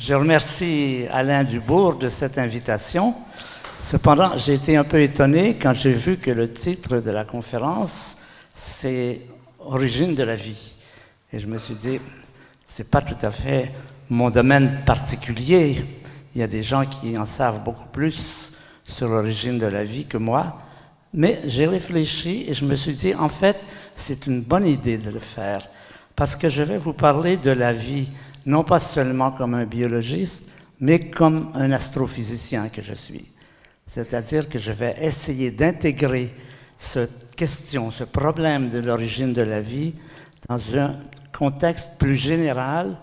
Je remercie Alain Dubourg de cette invitation. Cependant, j'ai été un peu étonné quand j'ai vu que le titre de la conférence, c'est « Origine de la vie ». Et je me suis dit, c'est pas tout à fait mon domaine particulier. Il y a des gens qui en savent beaucoup plus sur l'origine de la vie que moi. Mais j'ai réfléchi et je me suis dit, en fait, c'est une bonne idée de le faire. Parce que je vais vous parler de la vie, non pas seulement comme un biologiste, mais comme un astrophysicien que je suis. C'est-à-dire que je vais essayer d'intégrer cette question, ce problème de l'origine de la vie dans un contexte plus général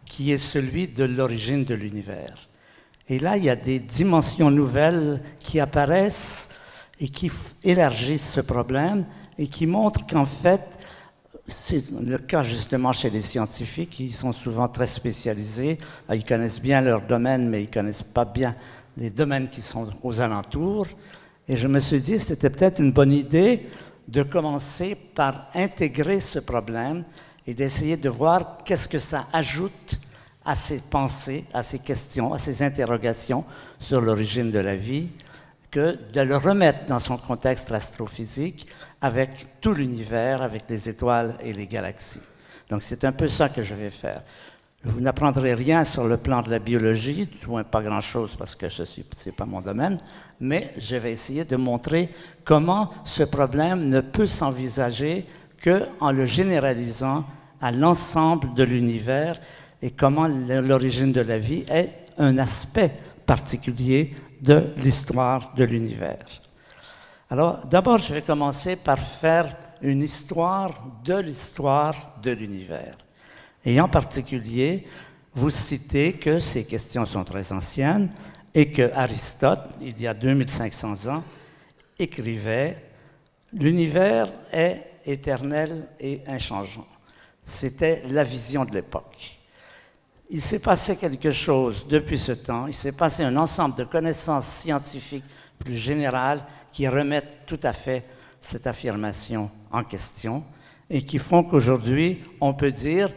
qui est celui de l'origine de l'univers. Et là, il y a des dimensions nouvelles qui apparaissent et qui élargissent ce problème et qui montrent qu'en fait, c'est le cas justement chez les scientifiques, qui sont souvent très spécialisés. Ils connaissent bien leur domaine, mais ils ne connaissent pas bien les domaines qui sont aux alentours. Et je me suis dit que c'était peut-être une bonne idée de commencer par intégrer ce problème et d'essayer de voir qu'est-ce que ça ajoute à ces pensées, à ces questions, à ces interrogations sur l'origine de la vie, que de le remettre dans son contexte astrophysique avec tout l'univers, avec les étoiles et les galaxies. Donc c'est un peu ça que je vais faire. Vous n'apprendrez rien sur le plan de la biologie, du moins pas grand-chose parce que c'est pas mon domaine, mais je vais essayer de montrer comment ce problème ne peut s'envisager qu'en le généralisant à l'ensemble de l'univers et comment l'origine de la vie est un aspect particulier de l'histoire de l'univers. Alors, d'abord, je vais commencer par faire une histoire de l'univers. Et en particulier, vous citez que ces questions sont très anciennes et que Aristote, il y a 2500 ans, écrivait « L'univers est éternel et inchangeant ». C'était la vision de l'époque. Il s'est passé quelque chose depuis ce temps, il s'est passé un ensemble de connaissances scientifiques plus générales qui remettent tout à fait cette affirmation en question et qui font qu'aujourd'hui, on peut dire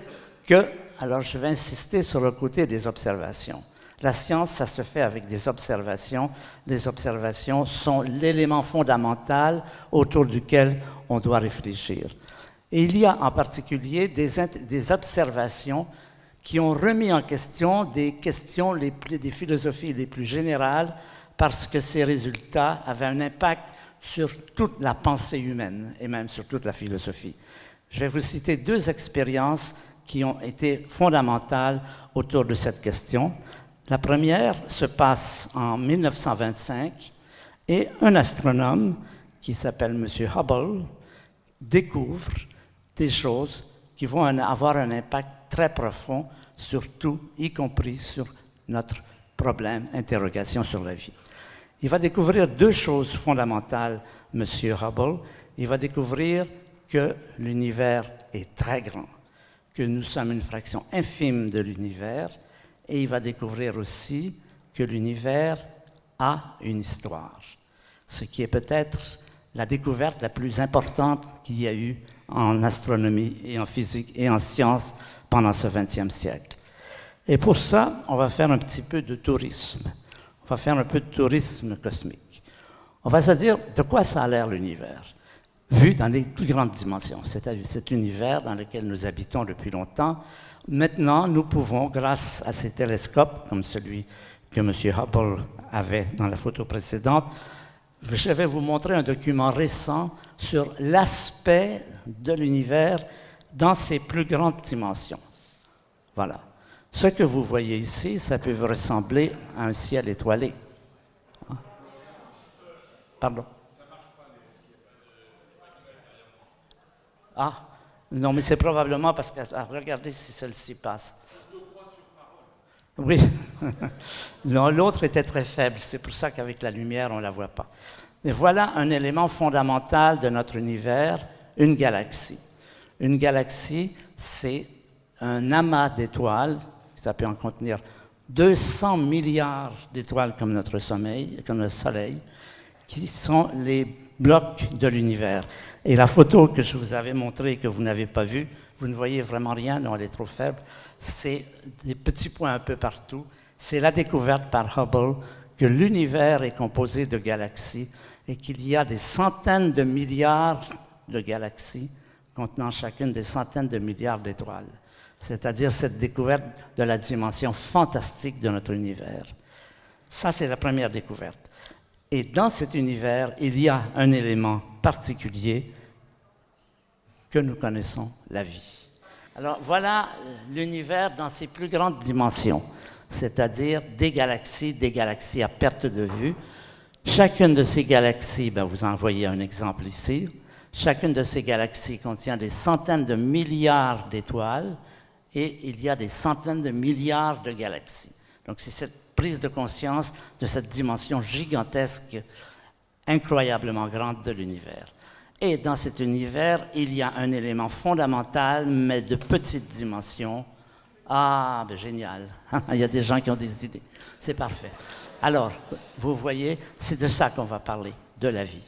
que, alors je vais insister sur le côté des observations. La science, ça se fait avec des observations. Les observations sont l'élément fondamental autour duquel on doit réfléchir. Et il y a en particulier des observations qui ont remis en question des questions, des philosophies les plus générales, parce que ces résultats avaient un impact sur toute la pensée humaine et même sur toute la philosophie. Je vais vous citer deux expériences qui ont été fondamentales autour de cette question. La première se passe en 1925 et un astronome qui s'appelle M. Hubble découvre des choses qui vont avoir un impact très profond sur tout, y compris sur notre problème, interrogation sur la vie. Il va découvrir deux choses fondamentales, M. Hubble. Il va découvrir que l'univers est très grand, que nous sommes une fraction infime de l'univers, et il va découvrir aussi que l'univers a une histoire, ce qui est peut-être la découverte la plus importante qu'il y a eu en astronomie et en physique et en sciences pendant ce XXe siècle. Et pour ça, on va faire un petit peu de tourisme. On va faire un peu de tourisme cosmique. On va se dire de quoi ça a l'air l'univers, vu dans les plus grandes dimensions. C'est-à-dire cet univers dans lequel nous habitons depuis longtemps. Maintenant, nous pouvons, grâce à ces télescopes, comme celui que M. Hubble avait dans la photo précédente, je vais vous montrer un document récent sur l'aspect de l'univers dans ses plus grandes dimensions. Voilà. Ce que vous voyez ici, ça peut vous ressembler à un ciel étoilé. Pardon? Ah, non, mais c'est probablement parce que... Ah, regardez si celle-ci passe. Oui. Non, l'autre était très faible, c'est pour ça qu'avec la lumière, on ne la voit pas. Mais voilà un élément fondamental de notre univers, une galaxie. Une galaxie, c'est un amas d'étoiles, ça peut en contenir 200 milliards d'étoiles comme notre Soleil, qui sont les blocs de l'univers. Et la photo que je vous avais montrée, que vous n'avez pas vue, vous ne voyez vraiment rien, non, elle est trop faible, c'est des petits points un peu partout. c'est la découverte par Hubble que l'univers est composé de galaxies et qu'il y a des centaines de milliards de galaxies contenant chacune des centaines de milliards d'étoiles. C'est-à-dire cette découverte de la dimension fantastique de notre univers. Ça, c'est la première découverte. Et dans cet univers, il y a un élément particulier que nous connaissons, la vie. Alors voilà l'univers dans ses plus grandes dimensions, c'est-à-dire des galaxies à perte de vue. Chacune de ces galaxies, vous en voyez un exemple ici, chacune de ces galaxies contient des centaines de milliards d'étoiles et il y a des centaines de milliards de galaxies. Donc c'est cette prise de conscience de cette dimension gigantesque, incroyablement grande de l'univers. Et dans cet univers, il y a un élément fondamental, mais de petite dimension. Ah, génial. Il y a des gens qui ont des idées. C'est parfait. Alors, vous voyez, c'est de ça qu'on va parler, de la vie.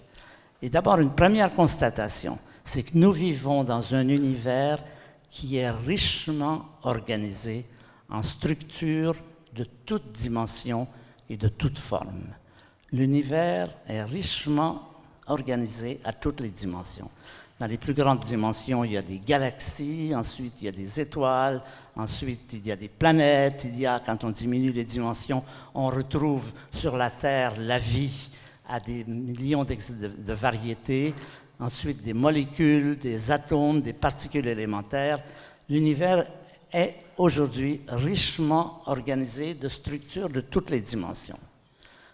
Et d'abord, une première constatation, c'est que nous vivons dans un univers qui est richement organisé en structures de toute dimension et de toute forme. L'univers est richement organisé à toutes les dimensions. Dans les plus grandes dimensions, il y a des galaxies, ensuite il y a des étoiles, ensuite il y a des planètes, quand on diminue les dimensions, on retrouve sur la Terre la vie à des millions de variétés, ensuite des molécules, des atomes, des particules élémentaires. L'univers est aujourd'hui richement organisé de structures de toutes les dimensions.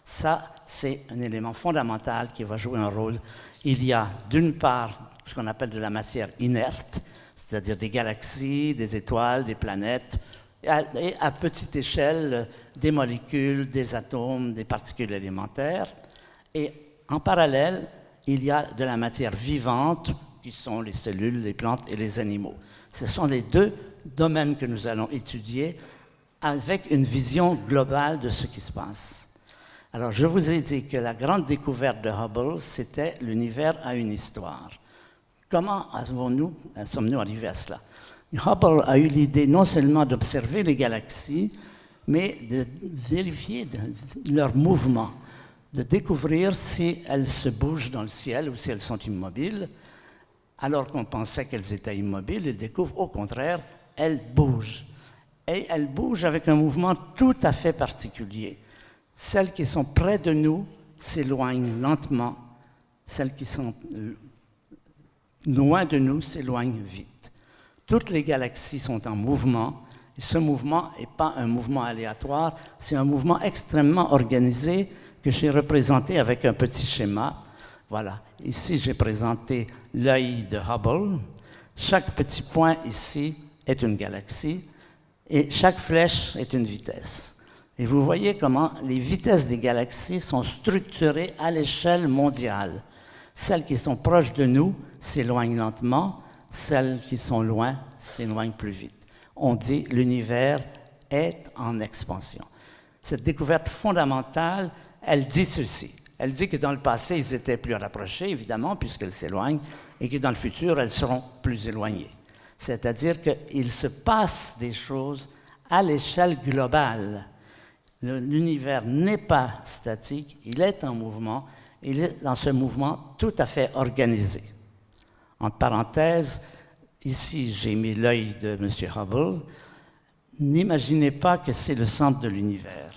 Ça, c'est un élément fondamental qui va jouer un rôle. Il y a d'une part ce qu'on appelle de la matière inerte, c'est-à-dire des galaxies, des étoiles, des planètes, et à petite échelle, des molécules, des atomes, des particules élémentaires. Et en parallèle, il y a de la matière vivante, qui sont les cellules, les plantes et les animaux. Ce sont les deux domaines que nous allons étudier avec une vision globale de ce qui se passe. Alors, je vous ai dit que la grande découverte de Hubble, c'était l'univers a une histoire. Comment sommes-nous arrivés à cela? Hubble a eu l'idée non seulement d'observer les galaxies, mais de vérifier leur mouvement, de découvrir si elles se bougent dans le ciel ou si elles sont immobiles. Alors qu'on pensait qu'elles étaient immobiles, il découvre au contraire, elles bougent. Et elles bougent avec un mouvement tout à fait particulier. Celles qui sont près de nous s'éloignent lentement, celles qui sont loin de nous s'éloignent vite. Toutes les galaxies sont en mouvement, et ce mouvement n'est pas un mouvement aléatoire, c'est un mouvement extrêmement organisé que j'ai représenté avec un petit schéma. Voilà, ici j'ai présenté l'œil de Hubble. Chaque petit point ici est une galaxie et chaque flèche est une vitesse. Et vous voyez comment les vitesses des galaxies sont structurées à l'échelle mondiale. Celles qui sont proches de nous s'éloignent lentement, celles qui sont loin s'éloignent plus vite. On dit l'univers est en expansion. Cette découverte fondamentale, elle dit ceci. Elle dit que dans le passé, ils étaient plus rapprochés, évidemment, puisqu'elles s'éloignent, et que dans le futur, elles seront plus éloignées. C'est-à-dire qu'il se passe des choses à l'échelle globale. L'univers n'est pas statique, il est en mouvement, il est dans ce mouvement tout à fait organisé. Entre parenthèses, ici j'ai mis l'œil de M. Hubble. N'imaginez pas que c'est le centre de l'univers.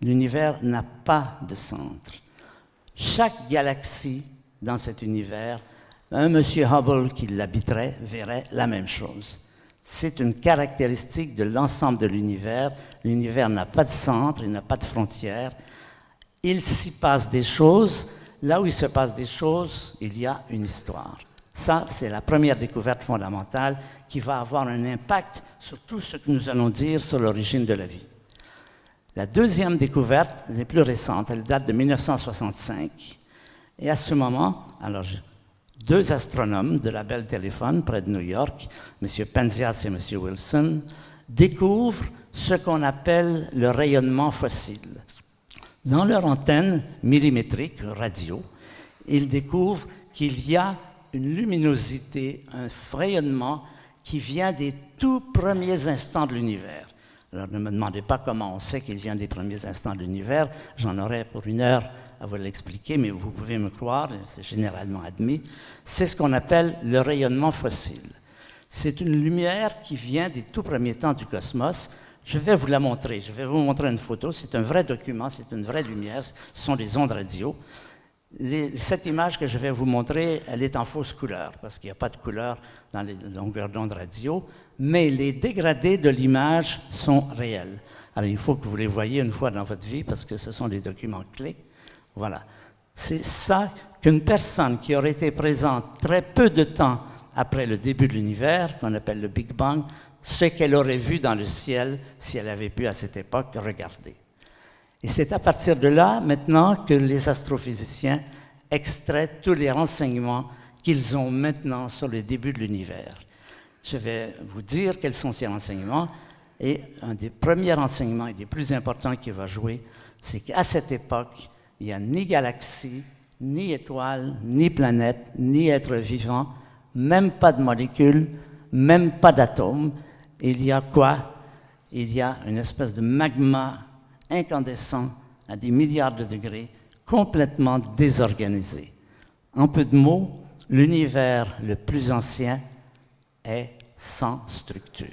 L'univers n'a pas de centre. Chaque galaxie dans cet univers, un M. Hubble qui l'habiterait verrait la même chose. C'est une caractéristique de l'ensemble de l'univers. L'univers n'a pas de centre, il n'a pas de frontières. Il s'y passe des choses. Là où il se passe des choses, il y a une histoire. Ça, c'est la première découverte fondamentale qui va avoir un impact sur tout ce que nous allons dire sur l'origine de la vie. La deuxième découverte, elle est plus récente, elle date de 1965. Et à ce moment, alors, deux astronomes de la Bell Telephone, près de New York, M. Penzias et M. Wilson, découvrent ce qu'on appelle le rayonnement fossile. Dans leur antenne millimétrique, radio, ils découvrent qu'il y a une luminosité, un rayonnement qui vient des tout premiers instants de l'univers. Alors ne me demandez pas comment on sait qu'il vient des premiers instants de l'univers, j'en aurais pour 1 heure à vous l'expliquer, mais vous pouvez me croire, c'est généralement admis. C'est ce qu'on appelle le rayonnement fossile. C'est une lumière qui vient des tout premiers temps du cosmos. Je vais vous la montrer, je vais vous montrer une photo, c'est un vrai document, c'est une vraie lumière, ce sont des ondes radio. Cette image que je vais vous montrer, elle est en fausse couleur, parce qu'il n'y a pas de couleur dans les longueurs d'onde radio, mais les dégradés de l'image sont réels. Alors il faut que vous les voyiez une fois dans votre vie, parce que ce sont des documents clés. Voilà. C'est ça qu'une personne qui aurait été présente très peu de temps après le début de l'univers, qu'on appelle le Big Bang, ce qu'elle aurait vu dans le ciel si elle avait pu à cette époque regarder. Et c'est à partir de là, maintenant, que les astrophysiciens extraient tous les renseignements qu'ils ont maintenant sur le début de l'univers. Je vais vous dire quels sont ces renseignements. Et un des premiers renseignements et des plus importants qui va jouer, c'est qu'à cette époque, il n'y a ni galaxie, ni étoile, ni planète, ni être vivant, même pas de molécules, même pas d'atomes. Il y a quoi? Il y a une espèce de magma incandescent à des milliards de degrés, complètement désorganisé. En peu de mots, l'univers le plus ancien est sans structure.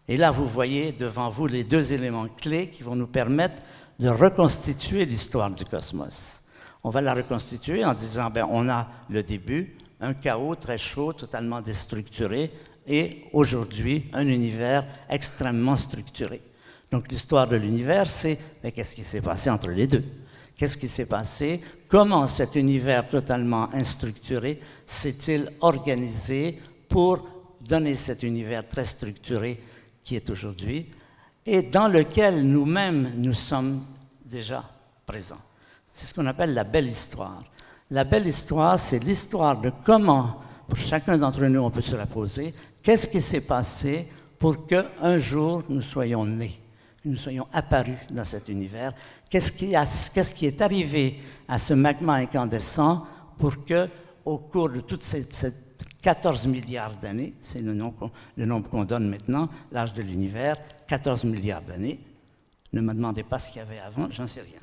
Et là, vous voyez devant vous les 2 éléments clés qui vont nous permettre de reconstituer l'histoire du cosmos. On va la reconstituer en disant, ben, on a le début, un chaos très chaud, totalement déstructuré, et aujourd'hui, un univers extrêmement structuré. Donc l'histoire de l'univers, c'est qu'est-ce qui s'est passé entre les deux? Qu'est-ce qui s'est passé? Comment cet univers totalement instructuré s'est-il organisé pour donner cet univers très structuré qui est aujourd'hui et dans lequel nous-mêmes nous sommes déjà présents? C'est ce qu'on appelle la belle histoire. La belle histoire, c'est l'histoire de comment, pour chacun d'entre nous, on peut se la poser, qu'est-ce qui s'est passé pour qu'un jour nous soyons nés? Nous soyons apparus dans cet univers. Qu'est-ce qui est arrivé à ce magma incandescent pour que, au cours de toutes ces 14 milliards d'années, c'est le nombre qu'on donne maintenant, l'âge de l'univers, 14 milliards d'années, ne me demandez pas ce qu'il y avait avant, j'en sais rien.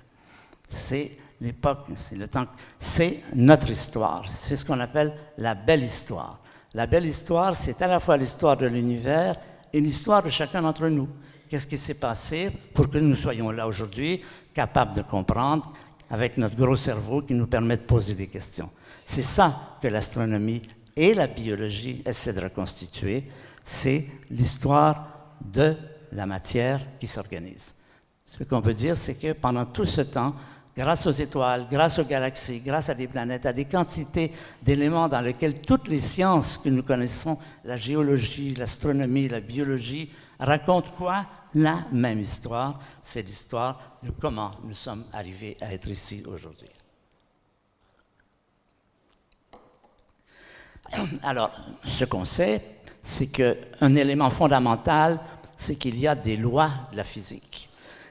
C'est l'époque, c'est le temps, c'est notre histoire. C'est ce qu'on appelle la belle histoire. La belle histoire, c'est à la fois l'histoire de l'univers et l'histoire de chacun d'entre nous. Qu'est-ce qui s'est passé pour que nous soyons là aujourd'hui, capables de comprendre, avec notre gros cerveau qui nous permet de poser des questions. C'est ça que l'astronomie et la biologie essaient de reconstituer, c'est l'histoire de la matière qui s'organise. Ce qu'on peut dire, c'est que pendant tout ce temps, grâce aux étoiles, grâce aux galaxies, grâce à des planètes, à des quantités d'éléments dans lesquels toutes les sciences que nous connaissons, la géologie, l'astronomie, la biologie, racontent quoi? La même histoire, c'est l'histoire de comment nous sommes arrivés à être ici aujourd'hui. Alors, ce qu'on sait, c'est qu'un élément fondamental, c'est qu'il y a des lois de la physique.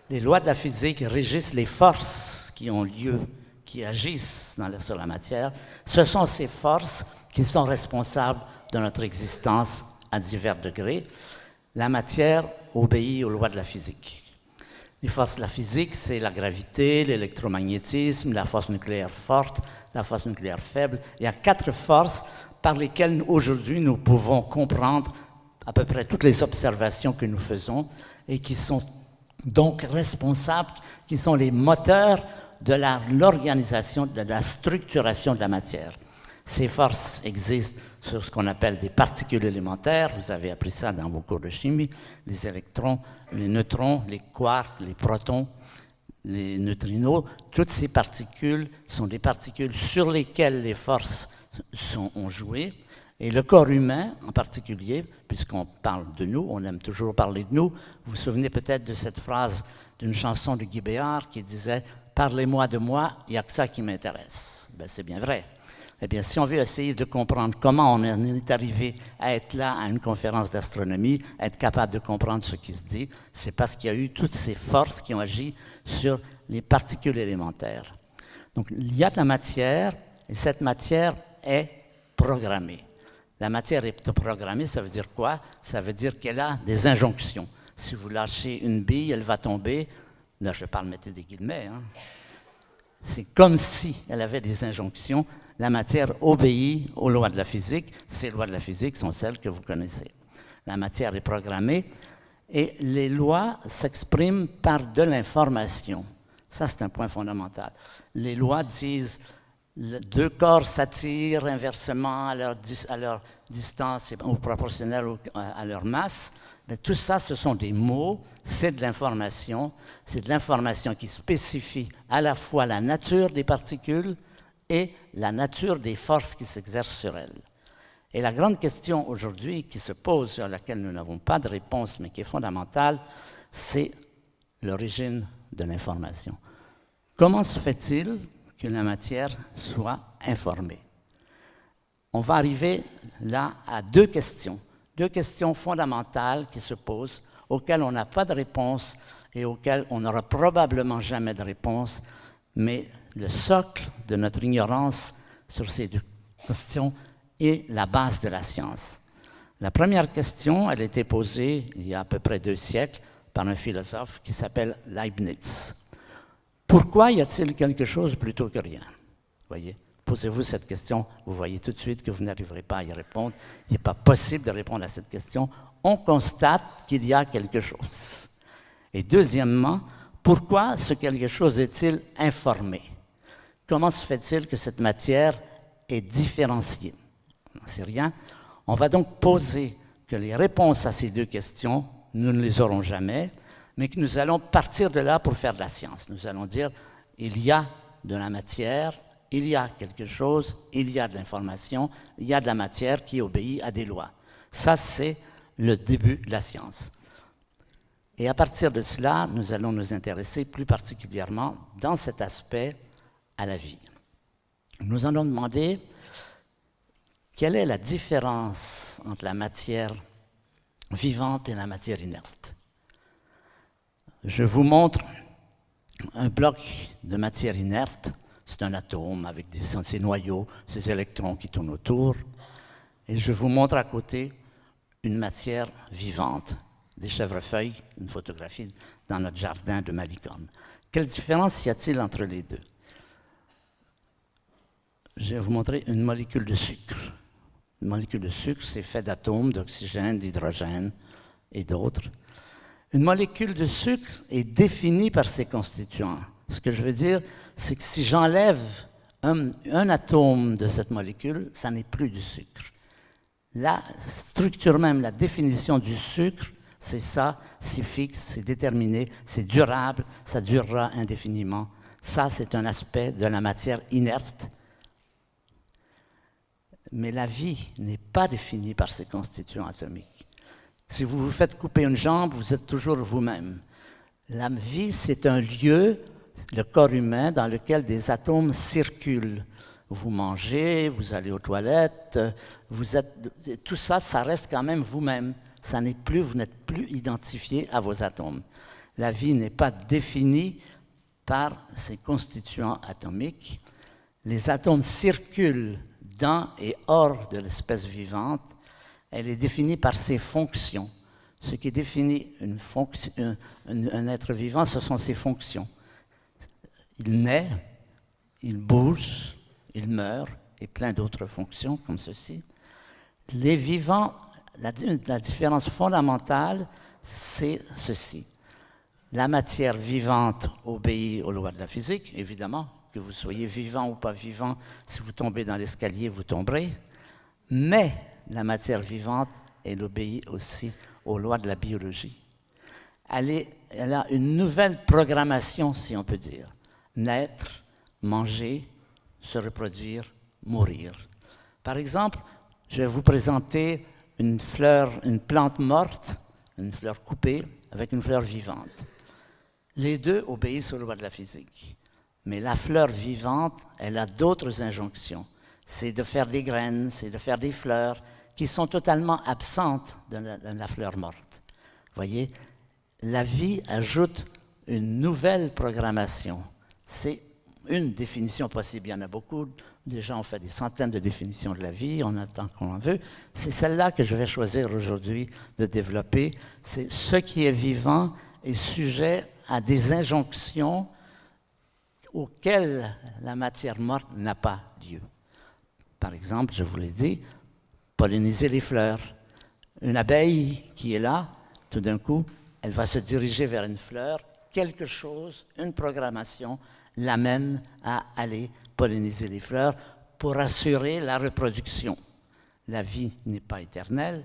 Les lois de la physique régissent les forces qui ont lieu, qui agissent sur la matière. Ce sont ces forces qui sont responsables de notre existence à divers degrés. La matière obéit aux lois de la physique. Les forces de la physique, c'est la gravité, l'électromagnétisme, la force nucléaire forte, la force nucléaire faible. Il y a 4 forces par lesquelles aujourd'hui nous pouvons comprendre à peu près toutes les observations que nous faisons et qui sont donc responsables, qui sont les moteurs de l'organisation, de la structuration de la matière. Ces forces existent sur ce qu'on appelle des particules élémentaires. Vous avez appris ça dans vos cours de chimie. Les électrons, les neutrons, les quarks, les protons, les neutrinos. Toutes ces particules sont des particules sur lesquelles les forces ont joué. Et le corps humain, en particulier, puisqu'on parle de nous, on aime toujours parler de nous. Vous vous souvenez peut-être de cette phrase d'une chanson de Guy Béard qui disait « Parlez-moi de moi, il n'y a que ça qui m'intéresse ». Ben, c'est bien vrai. Eh bien, si on veut essayer de comprendre comment on est arrivé à être là à une conférence d'astronomie, à être capable de comprendre ce qui se dit, c'est parce qu'il y a eu toutes ces forces qui ont agi sur les particules élémentaires. Donc, il y a de la matière, et cette matière est programmée. La matière est programmée, ça veut dire quoi? Ça veut dire qu'elle a des injonctions. Si vous lâchez une bille, elle va tomber. Là, je parle, mettez des guillemets. Hein. C'est comme si elle avait des injonctions. La matière obéit aux lois de la physique. Ces lois de la physique sont celles que vous connaissez. La matière est programmée et les lois s'expriment par de l'information. Ça, c'est un point fondamental. Les lois disent deux corps s'attirent inversement à leur distance ou proportionnelle à leur masse. Mais tout ça, ce sont des mots, c'est de l'information. C'est de l'information qui spécifie à la fois la nature des particules et la nature des forces qui s'exercent sur elles. Et la grande question aujourd'hui qui se pose, sur laquelle nous n'avons pas de réponse, mais qui est fondamentale, c'est l'origine de l'information. Comment se fait-il que la matière soit informée? On va arriver là à deux questions fondamentales qui se posent, auxquelles on n'a pas de réponse et auxquelles on n'aura probablement jamais de réponse, mais le socle de notre ignorance sur ces deux questions est la base de la science. La première question, elle a été posée il y a à peu près 2 siècles par un philosophe qui s'appelle Leibniz. Pourquoi y a-t-il quelque chose plutôt que rien? Voyez, posez-vous cette question, vous voyez tout de suite que vous n'arriverez pas à y répondre. Il n'est pas possible de répondre à cette question. On constate qu'il y a quelque chose. Et deuxièmement, pourquoi ce quelque chose est-il informé? Comment se fait-il que cette matière est différenciée? On n'en sait rien. On va donc poser que les réponses à ces deux questions, nous ne les aurons jamais, mais que nous allons partir de là pour faire de la science. Nous allons dire, il y a de la matière, il y a quelque chose, il y a de l'information, il y a de la matière qui obéit à des lois. Ça, c'est le début de la science. Et à partir de cela, nous allons nous intéresser plus particulièrement dans cet aspect à la vie. Nous allons demander quelle est la différence entre la matière vivante et la matière inerte. Je vous montre un bloc de matière inerte. C'est un atome avec ses noyaux, ses électrons qui tournent autour. Et je vous montre à côté une matière vivante, des chèvrefeuilles, une photographie dans notre jardin de Malicorne. Quelle différence y a-t-il entre les deux? Je vais vous montrer une molécule de sucre. Une molécule de sucre, c'est fait d'atomes, d'oxygène, d'hydrogène et d'autres. Une molécule de sucre est définie par ses constituants. Ce que je veux dire, c'est que si j'enlève un atome de cette molécule, ça n'est plus du sucre. La structure même, la définition du sucre, c'est ça, c'est fixe, c'est déterminé, c'est durable, ça durera indéfiniment. Ça, c'est un aspect de la matière inerte. Mais la vie n'est pas définie par ses constituants atomiques. Si vous vous faites couper une jambe, vous êtes toujours vous-même. La vie, c'est un lieu, le corps humain, dans lequel des atomes circulent. Vous mangez, vous allez aux toilettes, tout ça, ça reste quand même vous-même. Vous n'êtes plus identifié à vos atomes. La vie n'est pas définie par ses constituants atomiques. Les atomes circulent dans et hors de l'espèce vivante. Elle est définie par ses fonctions. Ce qui définit un être vivant, ce sont ses fonctions. Il naît, il bouge, il meurt, et plein d'autres fonctions comme ceci. Les vivants, la différence fondamentale, c'est ceci. La matière vivante obéit aux lois de la physique, évidemment, que vous soyez vivant ou pas vivant, si vous tombez dans l'escalier, vous tomberez. Mais la matière vivante, elle obéit aussi aux lois de la biologie. Elle a une nouvelle programmation, si on peut dire. Naître, manger, se reproduire, mourir. Par exemple, je vais vous présenter une plante morte, une fleur coupée, avec une fleur vivante. Les deux obéissent aux lois de la physique. Mais la fleur vivante, elle a d'autres injonctions. C'est de faire des graines, c'est de faire des fleurs qui sont totalement absentes de la fleur morte. Vous voyez, la vie ajoute une nouvelle programmation. C'est une définition possible, il y en a beaucoup, Les gens ont fait des centaines de définitions de la vie, on attend qu'on en veut. C'est celle-là que je vais choisir aujourd'hui de développer. C'est ce qui est vivant est sujet à des injonctions auxquelles la matière morte n'a pas lieu. Par exemple, je vous l'ai dit, polliniser les fleurs. Une abeille qui est là, tout d'un coup, elle va se diriger vers une fleur, quelque chose, une programmation, l'amène à aller polliniser les fleurs pour assurer la reproduction. La vie n'est pas éternelle,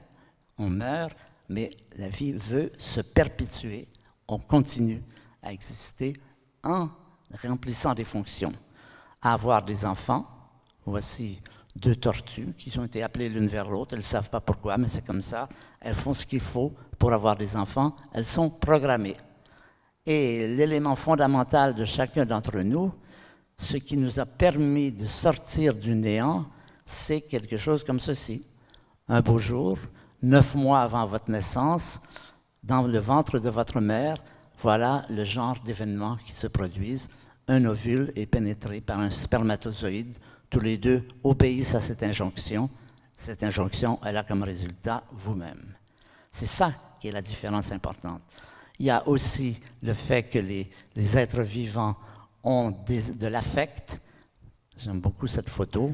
on meurt, mais la vie veut se perpétuer, on continue à exister en remplissant des fonctions. À avoir des enfants, voici 2 tortues qui ont été appelées l'une vers l'autre, elles ne savent pas pourquoi, mais c'est comme ça, elles font ce qu'il faut pour avoir des enfants, elles sont programmées. Et l'élément fondamental de chacun d'entre nous, ce qui nous a permis de sortir du néant, c'est quelque chose comme ceci. Un beau jour, 9 mois avant votre naissance, dans le ventre de votre mère, voilà le genre d'événements qui se produisent. Un ovule est pénétré par un spermatozoïde. Tous les deux obéissent à cette injonction. Cette injonction, elle a comme résultat vous-même. C'est ça qui est la différence importante. Il y a aussi le fait que les êtres vivants ont de l'affect. J'aime beaucoup cette photo,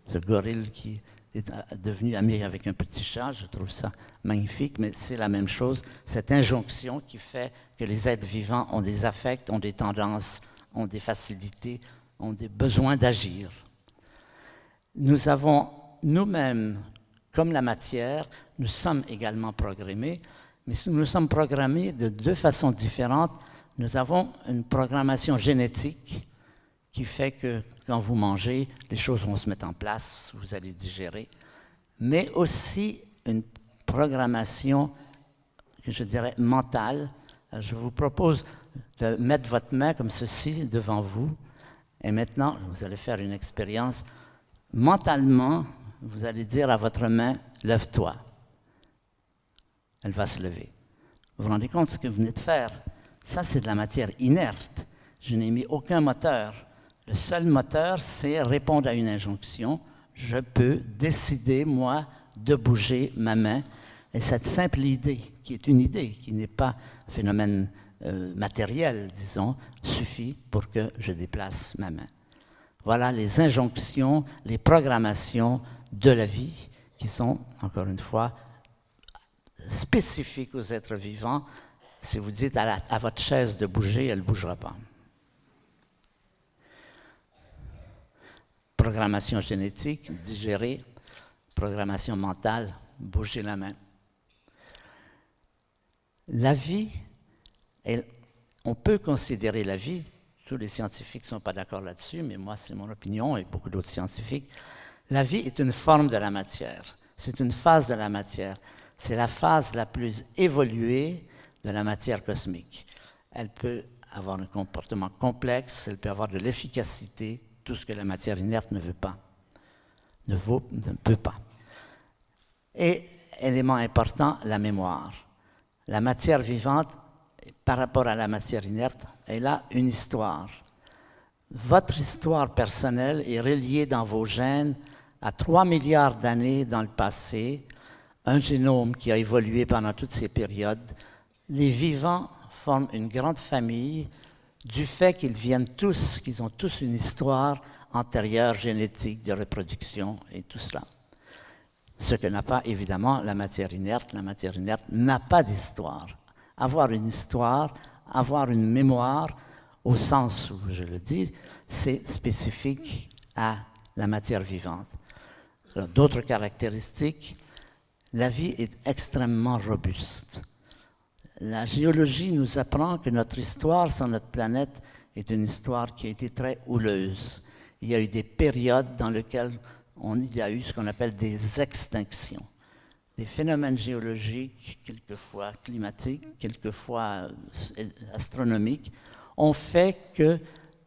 ce gorille qui est devenu ami avec un petit chat, je trouve ça magnifique, mais c'est la même chose, cette injonction qui fait que les êtres vivants ont des affects, ont des tendances, ont des facilités, ont des besoins d'agir. Nous avons nous-mêmes, comme la matière, nous sommes également programmés, mais nous sommes programmés de 2 façons différentes. Nous avons une programmation génétique qui fait que quand vous mangez, les choses vont se mettre en place, vous allez digérer, mais aussi une programmation que je dirais mentale. Je vous propose de mettre votre main comme ceci devant vous, et maintenant, vous allez faire une expérience. Mentalement, vous allez dire à votre main, lève-toi. Elle va se lever. Vous vous rendez compte de ce que vous venez de faire? Ça, c'est de la matière inerte. Je n'ai mis aucun moteur. Le seul moteur, c'est répondre à une injonction. Je peux décider, moi, de bouger ma main. Et cette simple idée, qui est une idée, qui n'est pas un phénomène matériel, disons, suffit pour que je déplace ma main. Voilà les injonctions, les programmations de la vie qui sont, encore une fois, spécifiques aux êtres vivants. Si vous dites à votre chaise de bouger, elle ne bougera pas. Programmation génétique, digérer. Programmation mentale, bouger la main. La vie, on peut considérer la vie, tous les scientifiques ne sont pas d'accord là-dessus, mais moi c'est mon opinion et beaucoup d'autres scientifiques, la vie est une forme de la matière, c'est une phase de la matière, c'est la phase la plus évoluée de la matière cosmique. Elle peut avoir un comportement complexe, elle peut avoir de l'efficacité, tout ce que la matière inerte ne veut pas, ne peut pas. Et élément important, la mémoire. La matière vivante, par rapport à la matière inerte, elle a une histoire. Votre histoire personnelle est reliée dans vos gènes à 3 milliards d'années dans le passé, un génome qui a évolué pendant toutes ces périodes. Les vivants forment une grande famille du fait qu'ils ont tous une histoire antérieure, génétique, de reproduction et tout cela. Ce que n'a pas, évidemment, la matière inerte. La matière inerte n'a pas d'histoire. Avoir une histoire, avoir une mémoire, au sens où je le dis, c'est spécifique à la matière vivante. D'autres caractéristiques, la vie est extrêmement robuste. La géologie nous apprend que notre histoire sur notre planète est une histoire qui a été très houleuse. Il y a eu des périodes dans lesquelles il y a eu ce qu'on appelle des extinctions. Des phénomènes géologiques, quelquefois climatiques, quelquefois astronomiques, ont fait que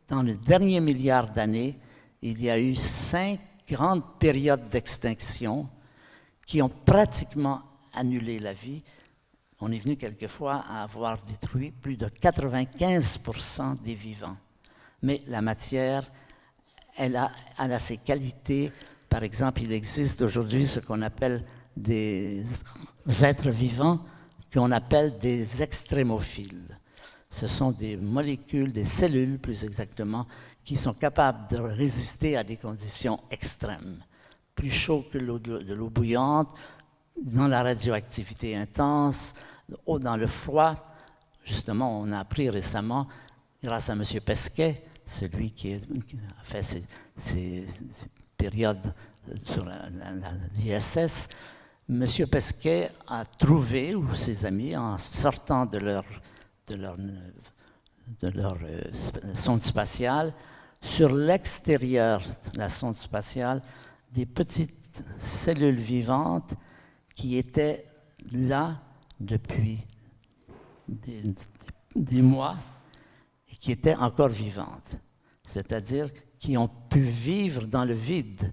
dans les derniers milliards d'années, il y a eu 5 grandes périodes d'extinction qui ont pratiquement annulé la vie. On est venu quelquefois à avoir détruit plus de 95% des vivants. Mais la matière, elle a ses qualités. Par exemple, il existe aujourd'hui ce qu'on appelle des êtres vivants qu'on appelle des extrémophiles. Ce sont des molécules, des cellules plus exactement, qui sont capables de résister à des conditions extrêmes. Plus chaud que de l'eau bouillante, dans la radioactivité intense, dans le froid. Justement, on a appris récemment, grâce à M. Pesquet, celui qui a fait ces périodes sur l'ISS, M. Pesquet a trouvé, ou ses amis, en sortant de leur sonde spatiale, sur l'extérieur de la sonde spatiale, des petites cellules vivantes qui étaient là depuis des mois et qui étaient encore vivantes, c'est-à-dire qui ont pu vivre dans le vide.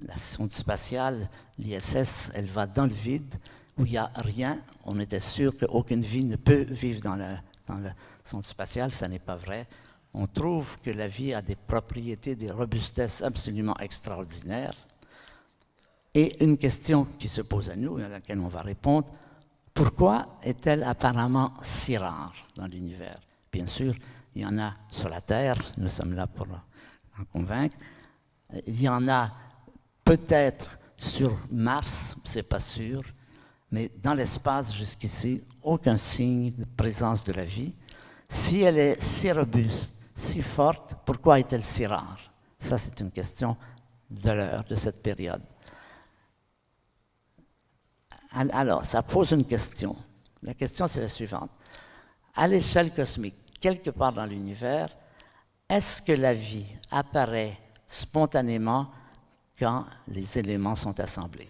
La sonde spatiale, l'ISS, elle va dans le vide où il n'y a rien. On était sûr qu'aucune vie ne peut vivre dans la sonde spatiale, ça n'est pas vrai. On trouve que la vie a des propriétés, des robustesses absolument extraordinaires. Et une question qui se pose à nous, et à laquelle on va répondre, pourquoi est-elle apparemment si rare dans l'univers? Bien sûr, il y en a sur la Terre, nous sommes là pour en convaincre. Il y en a peut-être sur Mars, c'est pas sûr, mais dans l'espace jusqu'ici, aucun signe de présence de la vie. Si elle est si robuste, si forte, pourquoi est-elle si rare? Ça, c'est une question de l'heure, de cette période. Alors, ça pose une question. La question, c'est la suivante. À l'échelle cosmique, quelque part dans l'univers, est-ce que la vie apparaît spontanément quand les éléments sont assemblés?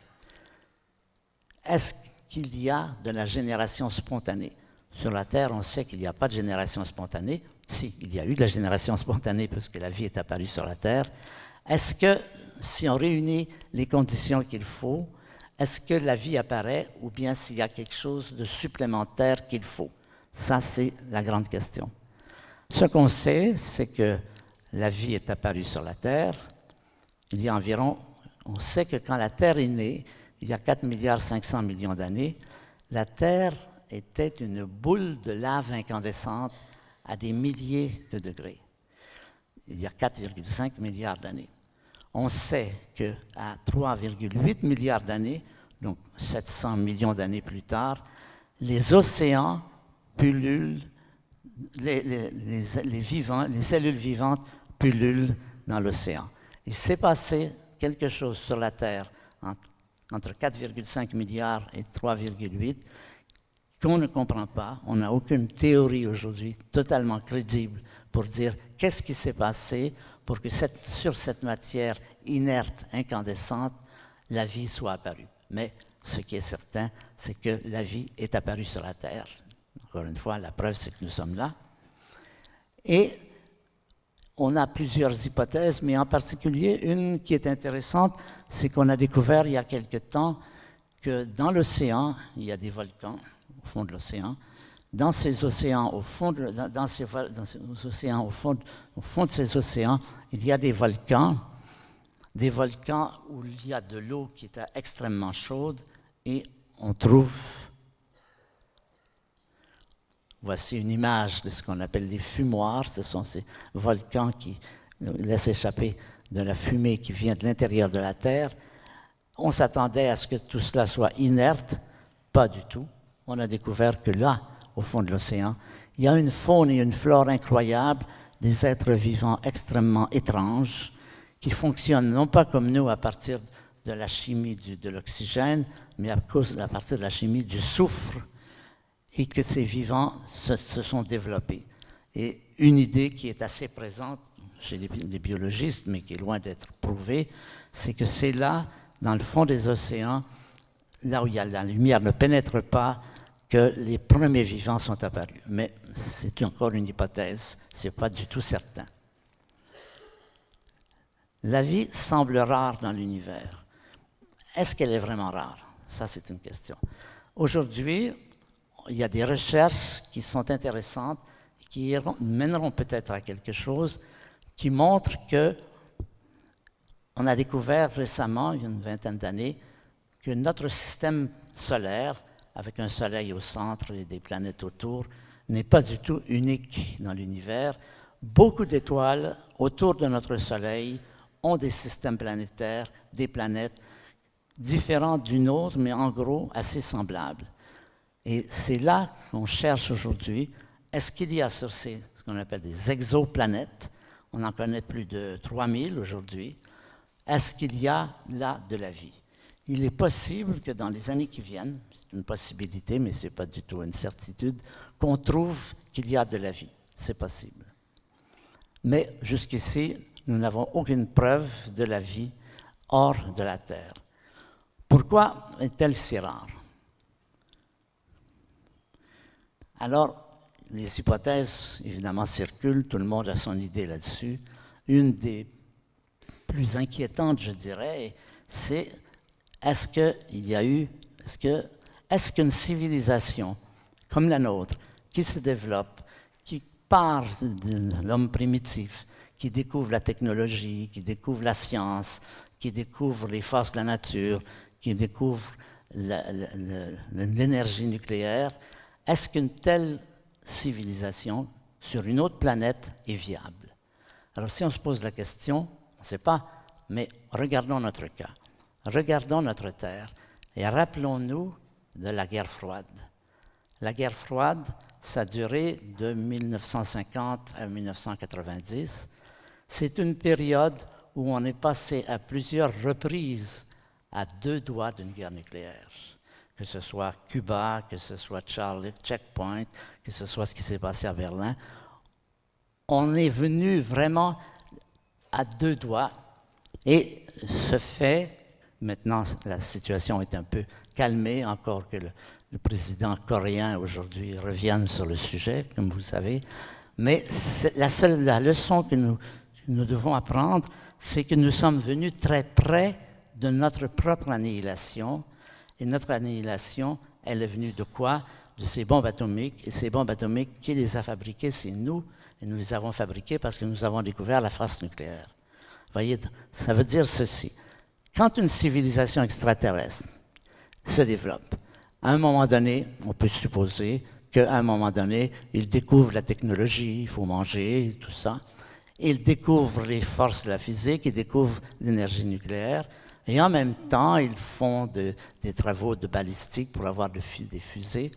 Est-ce qu'il y a de la génération spontanée? Sur la Terre, on sait qu'il n'y a pas de génération spontanée. Si, il y a eu de la génération spontanée puisque la vie est apparue sur la Terre. Est-ce que, si on réunit les conditions qu'il faut, est-ce que la vie apparaît ou bien s'il y a quelque chose de supplémentaire qu'il faut? Ça, c'est la grande question. Ce qu'on sait, c'est que la vie est apparue sur la Terre. Il y a environ, on sait que quand la Terre est née, il y a 4,5 milliards d'années, la Terre était une boule de lave incandescente à des milliers de degrés. Il y a 4,5 milliards d'années. On sait qu'à 3,8 milliards d'années, donc 700 millions d'années plus tard, les océans pullulent, les cellules vivantes pullulent dans l'océan. Il s'est passé quelque chose sur la Terre entre 4,5 milliards et 3,8 qu'on ne comprend pas. On n'a aucune théorie aujourd'hui totalement crédible pour dire qu'est-ce qui s'est passé pour que sur cette matière inerte, incandescente, la vie soit apparue. Mais ce qui est certain, c'est que la vie est apparue sur la Terre. Encore une fois, la preuve, c'est que nous sommes là. Et on a plusieurs hypothèses, mais en particulier, une qui est intéressante, c'est qu'on a découvert il y a quelque temps que dans l'océan, il y a des volcans au fond de l'océan. Dans ces océans, au fond de ces océans, il y a des volcans où il y a de l'eau qui est extrêmement chaude et on trouve, voici une image de ce qu'on appelle les fumoirs, ce sont ces volcans qui laissent échapper de la fumée qui vient de l'intérieur de la Terre. On s'attendait à ce que tout cela soit inerte, pas du tout. On a découvert que là, au fond de l'océan, il y a une faune et une flore incroyables, des êtres vivants extrêmement étranges, qui fonctionnent non pas comme nous à partir de la chimie de l'oxygène, mais à partir de la chimie du soufre, et que ces vivants se sont développés. Et une idée qui est assez présente chez les biologistes, mais qui est loin d'être prouvée, c'est que c'est là, dans le fond des océans, là où la lumière ne pénètre pas, que les premiers vivants sont apparus. Mais c'est encore une hypothèse, ce n'est pas du tout certain. La vie semble rare dans l'univers. Est-ce qu'elle est vraiment rare? Ça, c'est une question. Aujourd'hui, il y a des recherches qui sont intéressantes, qui mèneront peut-être à quelque chose, qui montrent que on a découvert récemment, il y a une vingtaine d'années, que notre système solaire, avec un soleil au centre et des planètes autour, n'est pas du tout unique dans l'univers. Beaucoup d'étoiles autour de notre soleil ont des systèmes planétaires, des planètes différents d'une autre, mais en gros assez semblables. Et c'est là qu'on cherche aujourd'hui, est-ce qu'il y a sur ce qu'on appelle des exoplanètes, on en connaît plus de 3000 aujourd'hui, est-ce qu'il y a là de la vie? Il est possible que dans les années qui viennent, c'est une possibilité, mais ce n'est pas du tout une certitude, qu'on trouve qu'il y a de la vie. C'est possible. Mais jusqu'ici, nous n'avons aucune preuve de la vie hors de la Terre. Pourquoi est-elle si rare? Alors, les hypothèses, évidemment, circulent, tout le monde a son idée là-dessus. Une des plus inquiétantes, je dirais, c'est est-ce qu'une civilisation comme la nôtre, qui se développe, qui part de l'homme primitif, qui découvre la technologie, qui découvre la science, qui découvre les forces de la nature, qui découvre l'énergie nucléaire, est-ce qu'une telle civilisation sur une autre planète est viable? Alors si on se pose la question, on ne sait pas, mais regardons notre cas. Regardons notre Terre et rappelons-nous de la guerre froide. La guerre froide, ça a duré de 1950 à 1990. C'est une période où on est passé à plusieurs reprises à 2 doigts d'une guerre nucléaire. Que ce soit Cuba, que ce soit Charlie, Checkpoint, que ce soit ce qui s'est passé à Berlin. On est venu vraiment à 2 doigts et ce fait. Maintenant, la situation est un peu calmée, encore que le président coréen aujourd'hui revienne sur le sujet, comme vous savez. Mais la leçon que nous devons apprendre, c'est que nous sommes venus très près de notre propre annihilation. Et notre annihilation, elle est venue de quoi? De ces bombes atomiques. Et ces bombes atomiques, qui les a fabriquées? C'est nous. Et nous les avons fabriquées parce que nous avons découvert la force nucléaire. Vous voyez, ça veut dire ceci. Quand une civilisation extraterrestre se développe, à un moment donné, on peut supposer qu'à un moment donné, ils découvrent la technologie, il faut manger, tout ça. Ils découvrent les forces de la physique, ils découvrent l'énergie nucléaire, et en même temps, ils font des travaux de balistique pour avoir des fusées.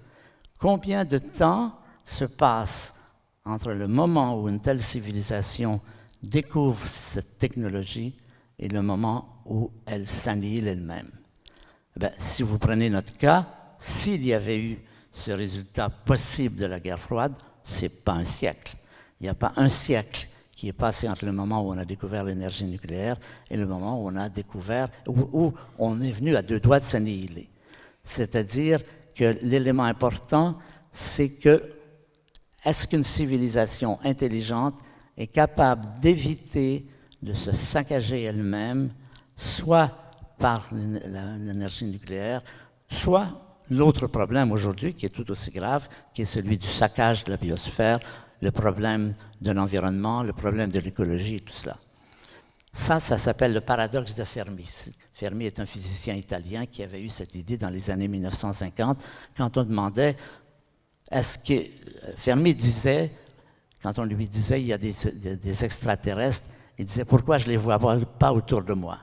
Combien de temps se passe entre le moment où une telle civilisation découvre cette technologie et le moment où elle s'annihile elle-même? Si vous prenez notre cas, s'il y avait eu ce résultat possible de la guerre froide, ce n'est pas un siècle. Il n'y a pas un siècle qui est passé entre le moment où on a découvert l'énergie nucléaire et le moment où on a découvert, où on est venu à 2 doigts de s'annihiler. C'est-à-dire que l'élément important, c'est que est-ce qu'une civilisation intelligente est capable d'éviter de se saccager elle-même, soit par l'énergie nucléaire, soit l'autre problème aujourd'hui, qui est tout aussi grave, qui est celui du saccage de la biosphère, le problème de l'environnement, le problème de l'écologie et tout cela. Ça s'appelle le paradoxe de Fermi. Fermi est un physicien italien qui avait eu cette idée dans les années 1950, quand on demandait, Fermi disait, quand on lui disait il y a des extraterrestres, il disait pourquoi je ne les vois pas autour de moi.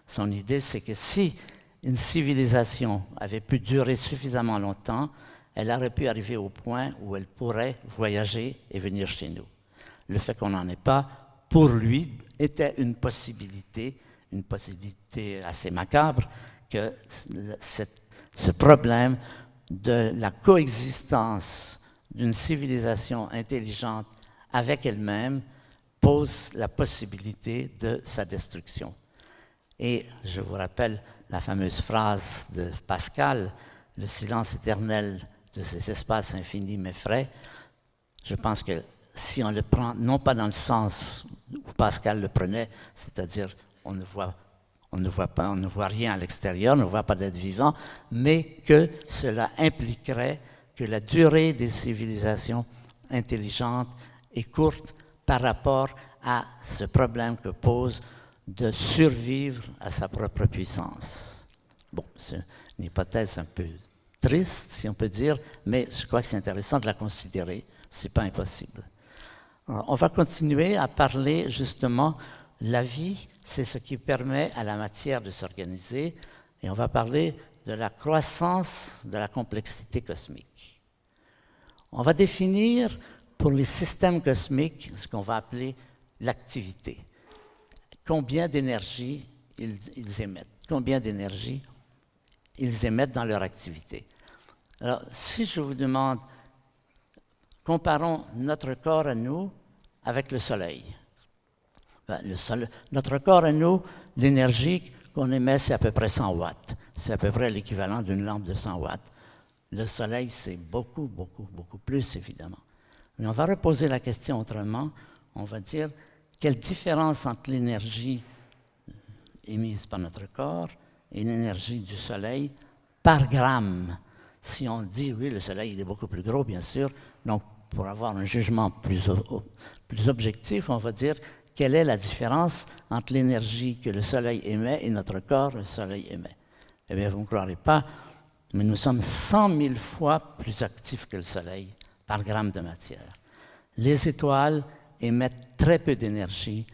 Son idée, c'est que si une civilisation avait pu durer suffisamment longtemps, elle aurait pu arriver au point où elle pourrait voyager et venir chez nous. Le fait qu'on n'en ait pas, pour lui, était une possibilité assez macabre, que ce problème de la coexistence d'une civilisation intelligente avec elle-même pose la possibilité de sa destruction. Et je vous rappelle la fameuse phrase de Pascal, « Le silence éternel de ces espaces infinis m'effraie ». Je pense que si on le prend, non pas dans le sens où Pascal le prenait, c'est-à-dire on ne voit rien à l'extérieur, on ne voit pas d'être vivant, mais que cela impliquerait que la durée des civilisations intelligentes est courte par rapport à ce problème que pose de survivre à sa propre puissance. Bon, c'est une hypothèse un peu triste, si on peut dire, mais je crois que c'est intéressant de la considérer. Ce n'est pas impossible. Alors, on va continuer à parler justement, la vie, c'est ce qui permet à la matière de s'organiser, et on va parler de la croissance de la complexité cosmique. On va définir pour les systèmes cosmiques ce qu'on va appeler l'activité. Combien d'énergie ils émettent, combien d'énergie ils émettent dans leur activité. Alors, si je vous demande, comparons notre corps à nous avec le Soleil. Notre corps à nous, l'énergie qu'on émet, c'est à peu près 100 watts. C'est à peu près l'équivalent d'une lampe de 100 watts. Le Soleil, c'est beaucoup, beaucoup, beaucoup plus, évidemment. Mais on va reposer la question autrement. On va dire, quelle différence entre l'énergie émise par notre corps et l'énergie du Soleil par gramme? Si on dit, oui, le Soleil il est beaucoup plus gros, bien sûr, donc pour avoir un jugement plus objectif, on va dire, quelle est la différence entre l'énergie que le Soleil émet et notre corps, le Soleil émet? Eh bien, vous ne me croirez pas, mais nous sommes 100 000 fois plus actifs que le Soleil par gramme de matière. Les étoiles émettent très peu d'énergie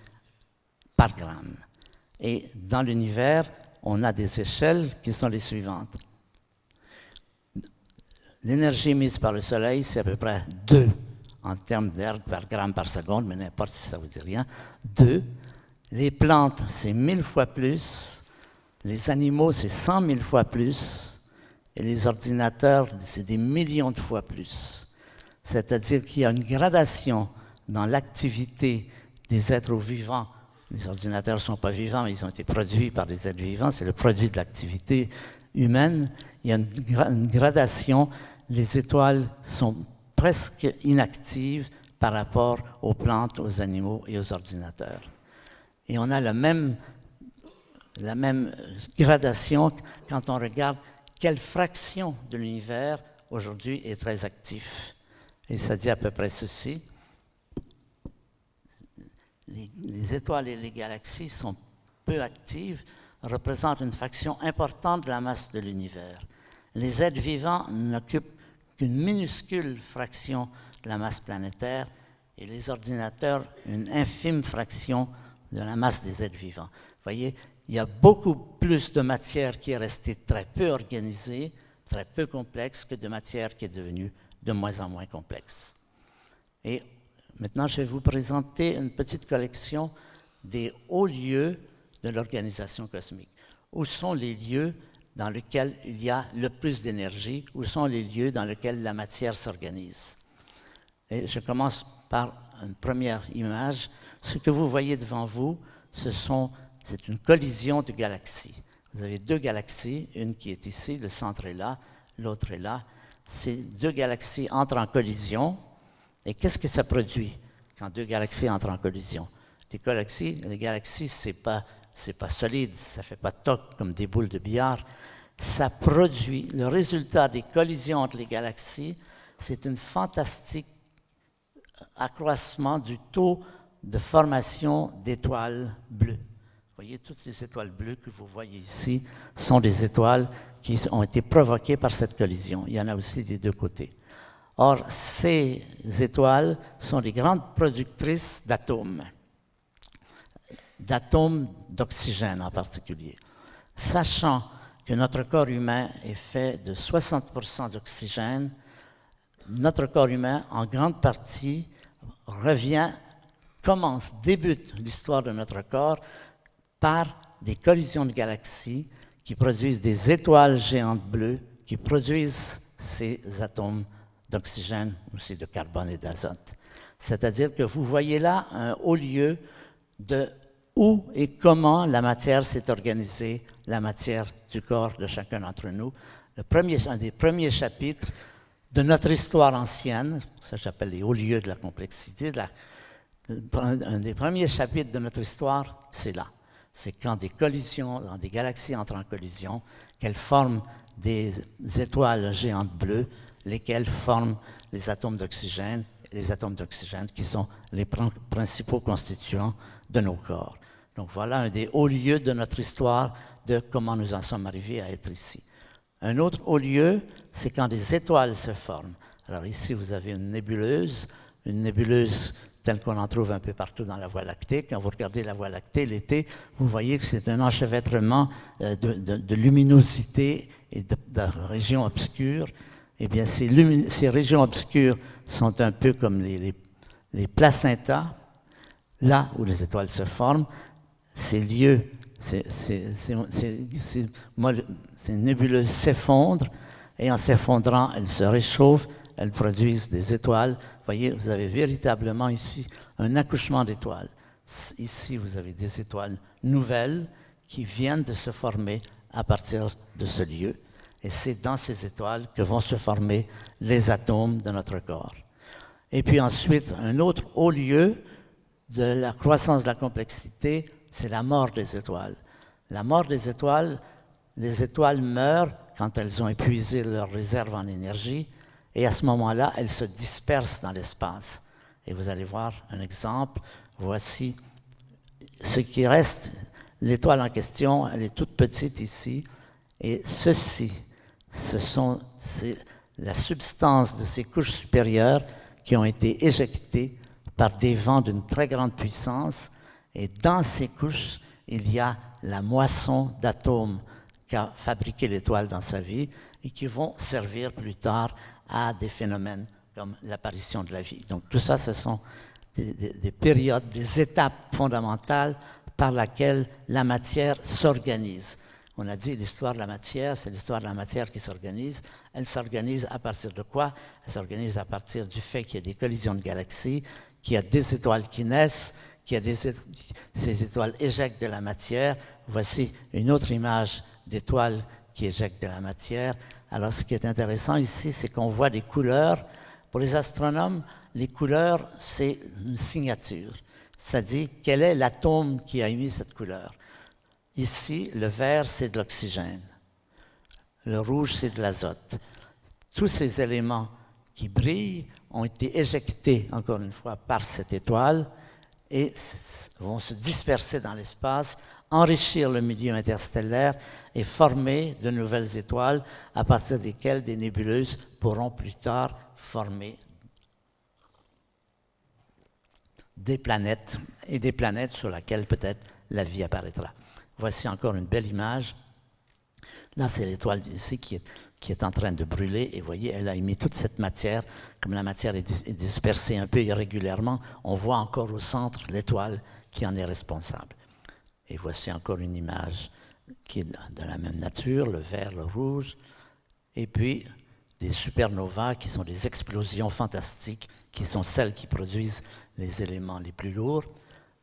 par gramme. Et dans l'univers, on a des échelles qui sont les suivantes. L'énergie émise par le Soleil, c'est à peu près 2 en termes d'erg par gramme par seconde, mais n'importe si ça ne vous dit rien. 2. Les plantes, c'est 1000 fois plus. Les animaux, c'est 100 000 fois plus. Et les ordinateurs, c'est des millions de fois plus. C'est-à-dire qu'il y a une gradation dans l'activité des êtres vivants. Les ordinateurs ne sont pas vivants, mais ils ont été produits par des êtres vivants. C'est le produit de l'activité humaine. Il y a une gradation. Les étoiles sont presque inactives par rapport aux plantes, aux animaux et aux ordinateurs. Et on a la même gradation quand on regarde quelle fraction de l'univers aujourd'hui est très actif. Et ça dit à peu près ceci. Les étoiles et les galaxies sont peu actives, représentent une fraction importante de la masse de l'univers. Les êtres vivants n'occupent qu'une minuscule fraction de la masse planétaire et les ordinateurs une infime fraction de la masse des êtres vivants. Vous voyez, il y a beaucoup plus de matière qui est restée très peu organisée, très peu complexe, que de matière qui est devenue de moins en moins complexe. Et maintenant, je vais vous présenter une petite collection des hauts lieux de l'organisation cosmique. Où sont les lieux dans lesquels il y a le plus d'énergie? Où sont les lieux dans lesquels la matière s'organise? Et je commence par une première image. Ce que vous voyez devant vous, c'est une collision de galaxies. Vous avez 2 galaxies, une qui est ici, le centre est là, l'autre est là. Ces 2 galaxies entrent en collision. Et qu'est-ce que ça produit quand 2 galaxies entrent en collision? Les galaxies, c'est pas solide, ça fait pas toc comme des boules de billard. Ça produit, le résultat des collisions entre les galaxies, c'est un fantastique accroissement du taux de formation d'étoiles bleues. Vous voyez, toutes ces étoiles bleues que vous voyez ici sont des étoiles qui ont été provoquées par cette collision. Il y en a aussi des 2 côtés. Or, ces étoiles sont des grandes productrices d'atomes d'oxygène en particulier. Sachant que notre corps humain est fait de 60% d'oxygène, notre corps humain, en grande partie, débute l'histoire de notre corps par des collisions de galaxies qui produisent des étoiles géantes bleues, qui produisent ces atomes d'oxygène, aussi de carbone et d'azote. C'est-à-dire que vous voyez là un haut lieu de où et comment la matière s'est organisée, la matière du corps de chacun d'entre nous. Un des premiers chapitres de notre histoire ancienne, ça j'appelle les hauts lieux de la complexité, un des premiers chapitres de notre histoire, c'est là. C'est quand des galaxies entrent en collision, qu'elles forment des étoiles géantes bleues, lesquelles forment les atomes d'oxygène qui sont les principaux constituants de nos corps. Donc voilà un des hauts lieux de notre histoire, de comment nous en sommes arrivés à être ici. Un autre haut lieu, c'est quand des étoiles se forment. Alors ici, vous avez une nébuleuse telle qu'on en trouve un peu partout dans la Voie lactée. Quand vous regardez la Voie lactée l'été, vous voyez que c'est un enchevêtrement de luminosité et de régions obscures. Eh bien, ces régions obscures sont un peu comme les placentas, là où les étoiles se forment. Ces lieux, ces nébuleuses s'effondrent, et en s'effondrant, elles se réchauffent, elles produisent des étoiles. Vous voyez, vous avez véritablement ici un accouchement d'étoiles. Ici, vous avez des étoiles nouvelles qui viennent de se former à partir de ce lieu. Et c'est dans ces étoiles que vont se former les atomes de notre corps. Et puis ensuite, un autre haut lieu de la croissance de la complexité, c'est la mort des étoiles. La mort des étoiles, les étoiles meurent quand elles ont épuisé leurs réserves en énergie, et à ce moment-là, elles se dispersent dans l'espace. Et vous allez voir un exemple. Voici ce qui reste. L'étoile en question, elle est toute petite ici, et ceci, c'est la substance de ces couches supérieures qui ont été éjectées par des vents d'une très grande puissance. Et dans ces couches, il y a la moisson d'atomes qu'a fabriqué l'étoile dans sa vie et qui vont servir plus tard à des phénomènes comme l'apparition de la vie. Donc tout ça, ce sont des périodes, des étapes fondamentales par lesquelles la matière s'organise. On a dit l'histoire de la matière, c'est l'histoire de la matière qui s'organise. Elle s'organise à partir de quoi? Elle s'organise à partir du fait qu'il y a des collisions de galaxies, qu'il y a des étoiles qui naissent, ces étoiles éjectent de la matière. Voici une autre image d'étoiles qui éjectent de la matière. Alors, ce qui est intéressant ici, c'est qu'on voit des couleurs. Pour les astronomes, les couleurs, c'est une signature. Ça dit quel est l'atome qui a émis cette couleur. Ici, le vert, c'est de l'oxygène. Le rouge, c'est de l'azote. Tous ces éléments qui brillent ont été éjectés, encore une fois, par cette étoile et vont se disperser dans l'espace, enrichir le milieu interstellaire et former de nouvelles étoiles à partir desquelles des nébuleuses pourront plus tard former des planètes et des planètes sur lesquelles peut-être la vie apparaîtra. Voici encore une belle image. Là, c'est l'étoile ici qui est en train de brûler. Et vous voyez, elle a émis toute cette matière. Comme la matière est dispersée un peu irrégulièrement, on voit encore au centre l'étoile qui en est responsable. Et voici encore une image qui est de la même nature, le vert, le rouge. Et puis, des supernovas qui sont des explosions fantastiques, qui sont celles qui produisent les éléments les plus lourds.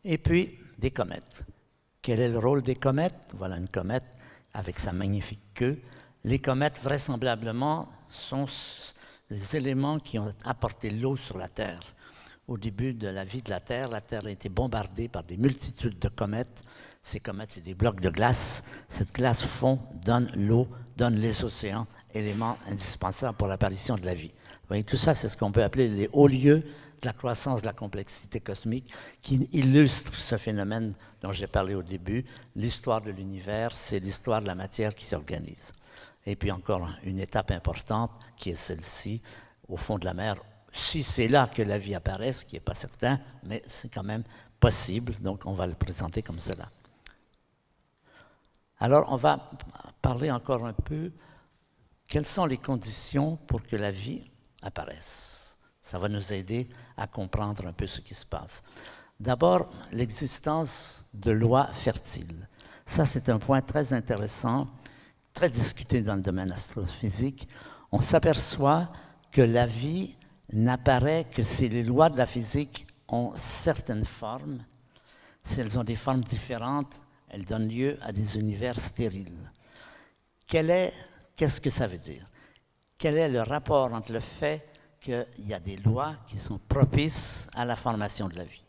Et puis, des comètes. Quel est le rôle des comètes? Voilà une comète avec sa magnifique queue. Les comètes, vraisemblablement, sont les éléments qui ont apporté l'eau sur la Terre. Au début de la vie de la Terre a été bombardée par des multitudes de comètes. Ces comètes, c'est des blocs de glace. Cette glace fond, donne l'eau, donne les océans, éléments indispensables pour l'apparition de la vie. Vous voyez, tout ça, c'est ce qu'on peut appeler les hauts lieux de la croissance de la complexité cosmique qui illustre ce phénomène dont j'ai parlé au début. L'histoire de l'univers, c'est l'histoire de la matière qui s'organise. Et puis encore une étape importante qui est celle-ci, au fond de la mer. Si c'est là que la vie apparaît, ce qui n'est pas certain, mais c'est quand même possible, donc on va le présenter comme cela. Alors on va parler encore un peu, quelles sont les conditions pour que la vie apparaisse? Ça va nous aider à comprendre un peu ce qui se passe. D'abord, l'existence de lois fertiles. Ça, c'est un point très intéressant, très discuté dans le domaine astrophysique. On s'aperçoit que la vie n'apparaît que si les lois de la physique ont certaines formes. Si elles ont des formes différentes, elles donnent lieu à des univers stériles. Qu'est-ce que ça veut dire? Quel est le rapport entre le fait qu'il y a des lois qui sont propices à la formation de la vie?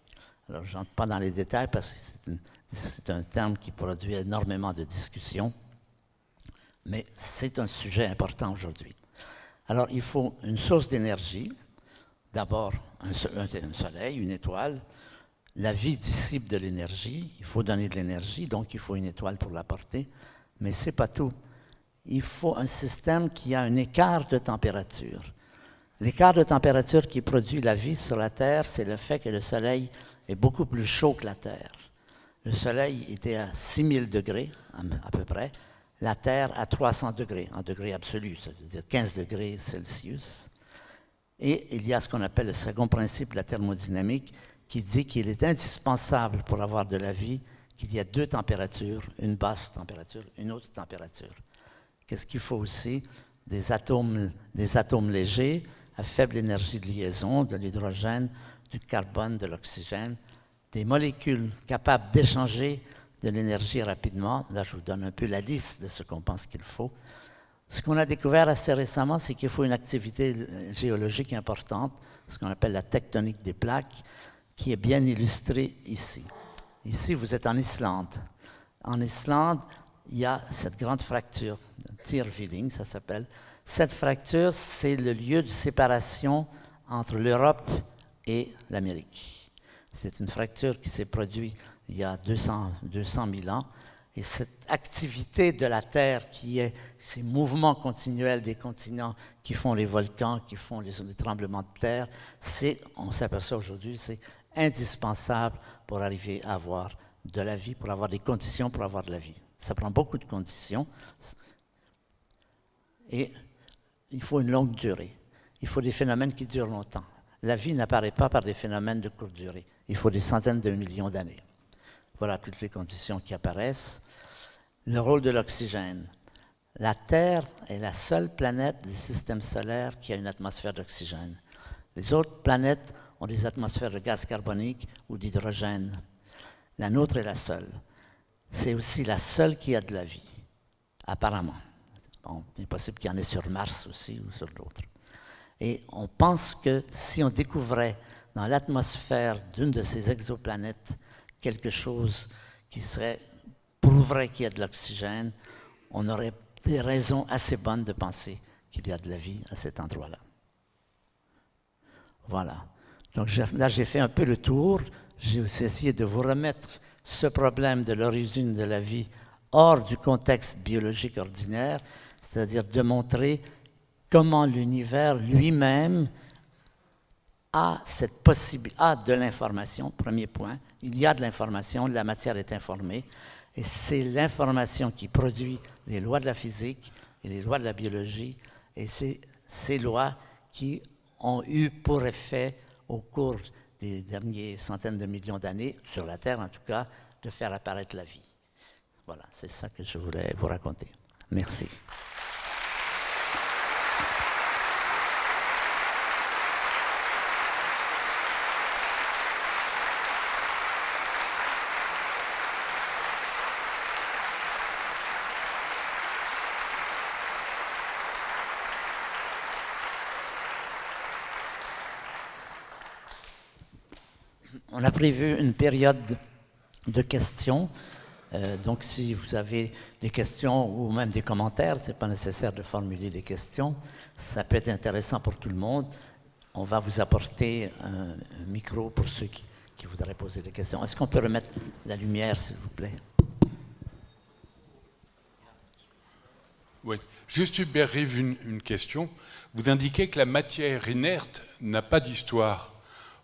Alors, je n'entre pas dans les détails parce que c'est un terme qui produit énormément de discussions, mais c'est un sujet important aujourd'hui. Alors, il faut une source d'énergie, d'abord un soleil, une étoile. La vie dissipe de l'énergie, il faut donner de l'énergie, donc il faut une étoile pour l'apporter, mais ce n'est pas tout. Il faut un système qui a un écart de température. L'écart de température qui produit la vie sur la Terre, c'est le fait que le Soleil est beaucoup plus chaud que la Terre. Le Soleil était à 6000 degrés, à peu près, la Terre à 300 degrés, en degrés absolus, ça veut dire 15 degrés Celsius. Et il y a ce qu'on appelle le second principe de la thermodynamique, qui dit qu'il est indispensable pour avoir de la vie qu'il y ait deux températures, une basse température, une haute température. Qu'est-ce qu'il faut aussi? Des atomes légers à faible énergie de liaison, de l'hydrogène, du carbone, de l'oxygène, des molécules capables d'échanger de l'énergie rapidement. Là, je vous donne un peu la liste de ce qu'on pense qu'il faut. Ce qu'on a découvert assez récemment, c'est qu'il faut une activité géologique importante, ce qu'on appelle la tectonique des plaques, qui est bien illustrée ici. Ici, vous êtes en Islande. En Islande, il y a cette grande fracture, Tyrhvíling, ça s'appelle. Cette fracture, c'est le lieu de séparation entre l'Europe et l'Amérique. C'est une fracture qui s'est produite il y a 200 000 ans. Et cette activité de la Terre, qui est ces mouvements continuels des continents qui font les volcans, qui font les tremblements de terre, on s'aperçoit aujourd'hui, c'est indispensable pour arriver à avoir de la vie, pour avoir des conditions pour avoir de la vie. Ça prend beaucoup de conditions et il faut une longue durée. Il faut des phénomènes qui durent longtemps. La vie n'apparaît pas par des phénomènes de courte durée. Il faut des centaines de millions d'années. Voilà toutes les conditions qui apparaissent. Le rôle de l'oxygène. La Terre est la seule planète du système solaire qui a une atmosphère d'oxygène. Les autres planètes ont des atmosphères de gaz carbonique ou d'hydrogène. La nôtre est la seule. C'est aussi la seule qui a de la vie, apparemment. Bon, c'est possible qu'il y en ait sur Mars aussi ou sur d'autres. Et on pense que si on découvrait dans l'atmosphère d'une de ces exoplanètes quelque chose qui prouverait qu'il y a de l'oxygène, on aurait des raisons assez bonnes de penser qu'il y a de la vie à cet endroit-là. Voilà. Donc là, j'ai fait un peu le tour. J'ai aussi essayé de vous remettre ce problème de l'origine de la vie hors du contexte biologique ordinaire, c'est-à-dire de montrer comment l'univers lui-même a de l'information, premier point. Il y a de l'information, la matière est informée, et c'est l'information qui produit les lois de la physique et les lois de la biologie, et c'est ces lois qui ont eu pour effet, au cours des dernières centaines de millions d'années, sur la Terre en tout cas, de faire apparaître la vie. Voilà, c'est ça que je voulais vous raconter. Merci. On a prévu une période de questions. Donc, si vous avez des questions ou même des commentaires, ce n'est pas nécessaire de formuler des questions. Ça peut être intéressant pour tout le monde. On va vous apporter un micro pour ceux qui voudraient poser des questions. Est-ce qu'on peut remettre la lumière, s'il vous plaît? Oui. Juste Hubert Rive, une question. Vous indiquez que la matière inerte n'a pas d'histoire.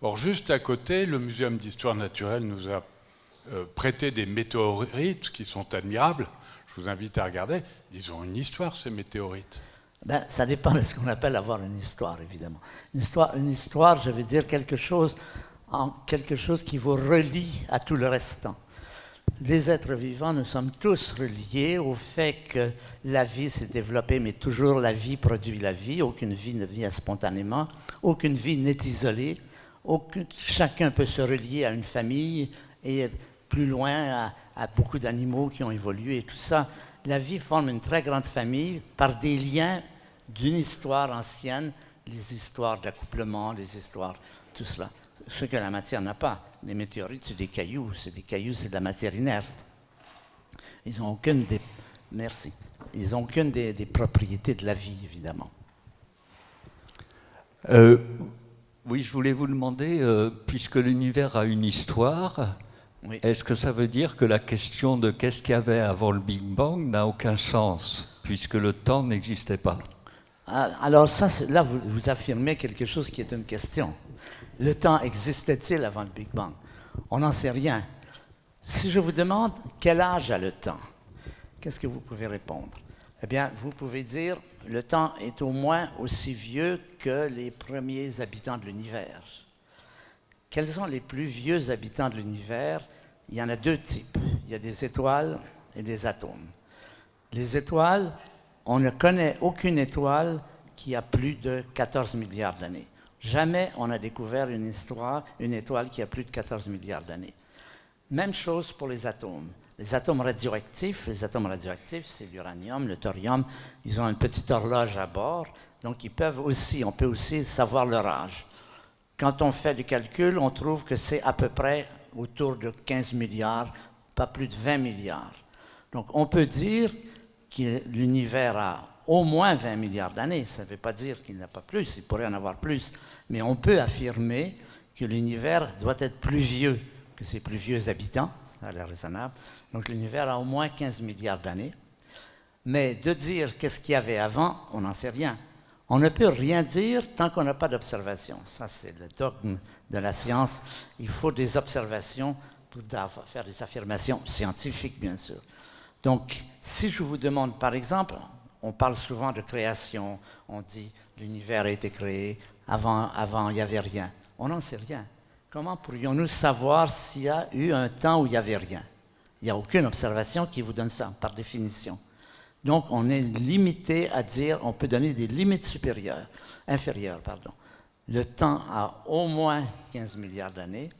Or, juste à côté, le Muséum d'histoire naturelle nous a prêté des météorites qui sont admirables. Je vous invite à regarder. Ils ont une histoire, ces météorites. Ben, ça dépend de ce qu'on appelle avoir une histoire, évidemment. Une histoire, je veux dire quelque chose qui vous relie à tout le restant. Les êtres vivants, nous sommes tous reliés au fait que la vie s'est développée, mais toujours la vie produit la vie. Aucune vie ne vient spontanément. Aucune vie n'est isolée. Chacun peut se relier à une famille et plus loin à beaucoup d'animaux qui ont évolué et tout ça. La vie forme une très grande famille par des liens d'une histoire ancienne, les histoires d'accouplement, les histoires, tout cela. Ce que la matière n'a pas. Les météorites, c'est des cailloux, c'est de la matière inerte. Ils n'ont aucune des propriétés de la vie, évidemment. Oui, je voulais vous demander, puisque l'univers a une histoire, Oui. est-ce que ça veut dire que la question de qu'est-ce qu'il y avait avant le Big Bang n'a aucun sens, puisque le temps n'existait pas? Alors ça, là, vous affirmez quelque chose qui est une question. Le temps existait-il avant le Big Bang? On n'en sait rien. Si je vous demande quel âge a le temps, qu'est-ce que vous pouvez répondre? Eh bien, vous pouvez dire le temps est au moins aussi vieux que les premiers habitants de l'univers. Quels sont les plus vieux habitants de l'univers? Il y en a deux types. Il y a des étoiles et des atomes. Les étoiles, on ne connaît aucune étoile qui a plus de 14 milliards d'années. Jamais on a découvert une étoile qui a plus de 14 milliards d'années. Même chose pour les atomes. Les atomes radioactifs, c'est l'uranium, le thorium, ils ont une petite horloge à bord, donc on peut aussi savoir leur âge. Quand on fait des calculs, on trouve que c'est à peu près autour de 15 milliards, pas plus de 20 milliards. Donc on peut dire que l'univers a au moins 20 milliards d'années. Ça ne veut pas dire qu'il n'y en a pas plus, il pourrait en avoir plus. Mais on peut affirmer que l'univers doit être plus vieux que ses plus vieux habitants. Ça a l'air raisonnable. Donc l'univers a au moins 15 milliards d'années. Mais de dire qu'est-ce qu'il y avait avant, on n'en sait rien. On ne peut rien dire tant qu'on n'a pas d'observation. Ça, c'est le dogme de la science. Il faut des observations pour faire des affirmations scientifiques, bien sûr. Donc, si je vous demande, par exemple, on parle souvent de création, on dit l'univers a été créé, avant il n'y avait rien. On n'en sait rien. Comment pourrions-nous savoir s'il y a eu un temps où il n'y avait rien? Il n'y a aucune observation qui vous donne ça, par définition. Donc, on est limité à dire, on peut donner des limites inférieures. Le temps a au moins 15 milliards d'années.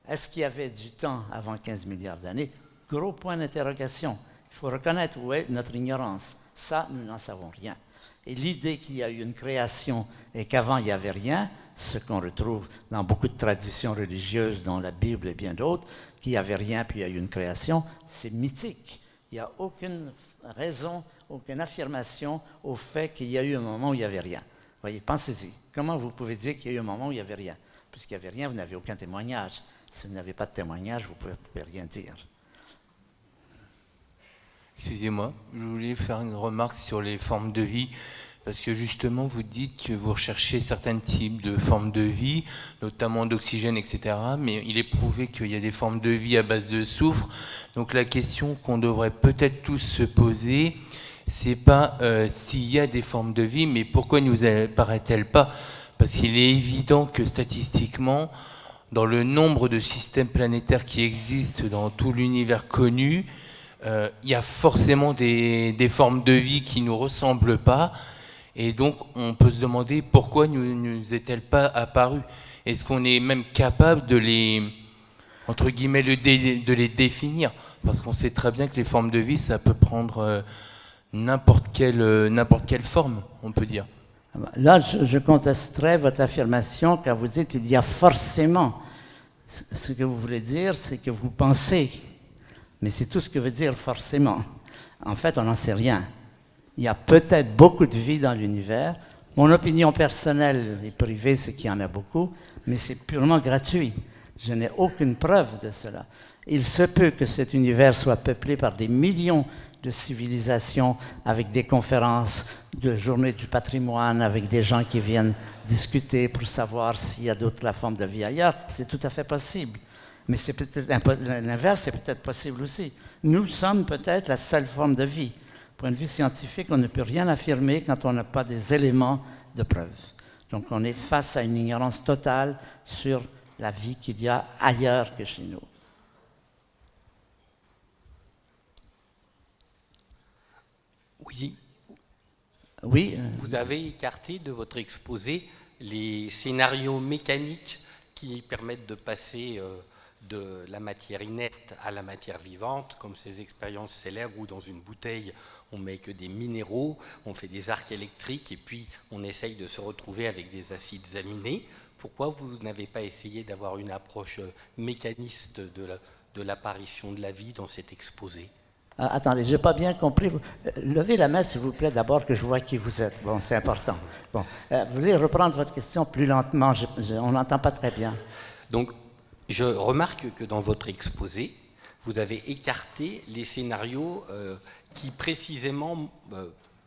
Est-ce qu'il y avait du temps avant 15 milliards d'années? Gros point d'interrogation. Il faut reconnaître où est notre ignorance. Ça, nous n'en savons rien. Et l'idée qu'il y a eu une création et qu'avant il n'y avait rien, ce qu'on retrouve dans beaucoup de traditions religieuses, dont la Bible et bien d'autres, qu'il n'y avait rien puis il y a eu une création, c'est mythique. Il n'y a aucune raison, aucune affirmation au fait qu'il y a eu un moment où il n'y avait rien. Voyez, pensez-y. Comment vous pouvez dire qu'il y a eu un moment où il n'y avait rien? Puisqu'il n'y avait rien, vous n'avez aucun témoignage. Si vous n'avez pas de témoignage, vous ne pouvez rien dire. Excusez-moi, je voulais faire une remarque sur les formes de vie, parce que justement vous dites que vous recherchez certains types de formes de vie, notamment d'oxygène, etc. Mais il est prouvé qu'il y a des formes de vie à base de soufre. Donc la question qu'on devrait peut-être tous se poser, c'est pas s'il y a des formes de vie, mais pourquoi ne nous apparaît-elle pas? Parce qu'il est évident que statistiquement, dans le nombre de systèmes planétaires qui existent dans tout l'univers connu, il y a forcément des formes de vie qui ne nous ressemblent pas, et donc on peut se demander pourquoi ne nous est-elle pas apparue. Est-ce qu'on est même capable de les, entre guillemets, de les définir? Parce qu'on sait très bien que les formes de vie, ça peut prendre n'importe quelle forme, on peut dire. Là, je contesterai votre affirmation car vous dites qu'il y a forcément. Ce que vous voulez dire, c'est que vous pensez. Mais c'est tout ce que veut dire forcément. En fait, on n'en sait rien. Il y a peut-être beaucoup de vie dans l'univers. Mon opinion personnelle et privée, c'est qu'il y en a beaucoup, mais c'est purement gratuit. Je n'ai aucune preuve de cela. Il se peut que cet univers soit peuplé par des millions de civilisations avec des conférences, de journées du patrimoine, avec des gens qui viennent discuter pour savoir s'il y a d'autres formes de vie ailleurs. C'est tout à fait possible. Mais c'est peut-être l'inverse, c'est peut-être possible aussi. Nous sommes peut-être la seule forme de vie. Point de vue scientifique, on ne peut rien affirmer quand on n'a pas des éléments de preuve. Donc on est face à une ignorance totale sur la vie qu'il y a ailleurs que chez nous. Oui. Oui. Vous avez écarté de votre exposé les scénarios mécaniques qui permettent de passer de la matière inerte à la matière vivante, comme ces expériences célèbres où dans une bouteille on met que des minéraux, on fait des arcs électriques et puis on essaye de se retrouver avec des acides aminés. Pourquoi vous n'avez pas essayé d'avoir une approche mécaniste de l'apparition de la vie dans cet exposé? Attendez, je n'ai pas bien compris. Levez la main, s'il vous plaît, d'abord, que je vois qui vous êtes. Bon, c'est important. Bon, vous voulez reprendre votre question plus lentement? On n'entend pas très bien. Donc, je remarque que dans votre exposé, vous avez écarté les scénarios qui précisément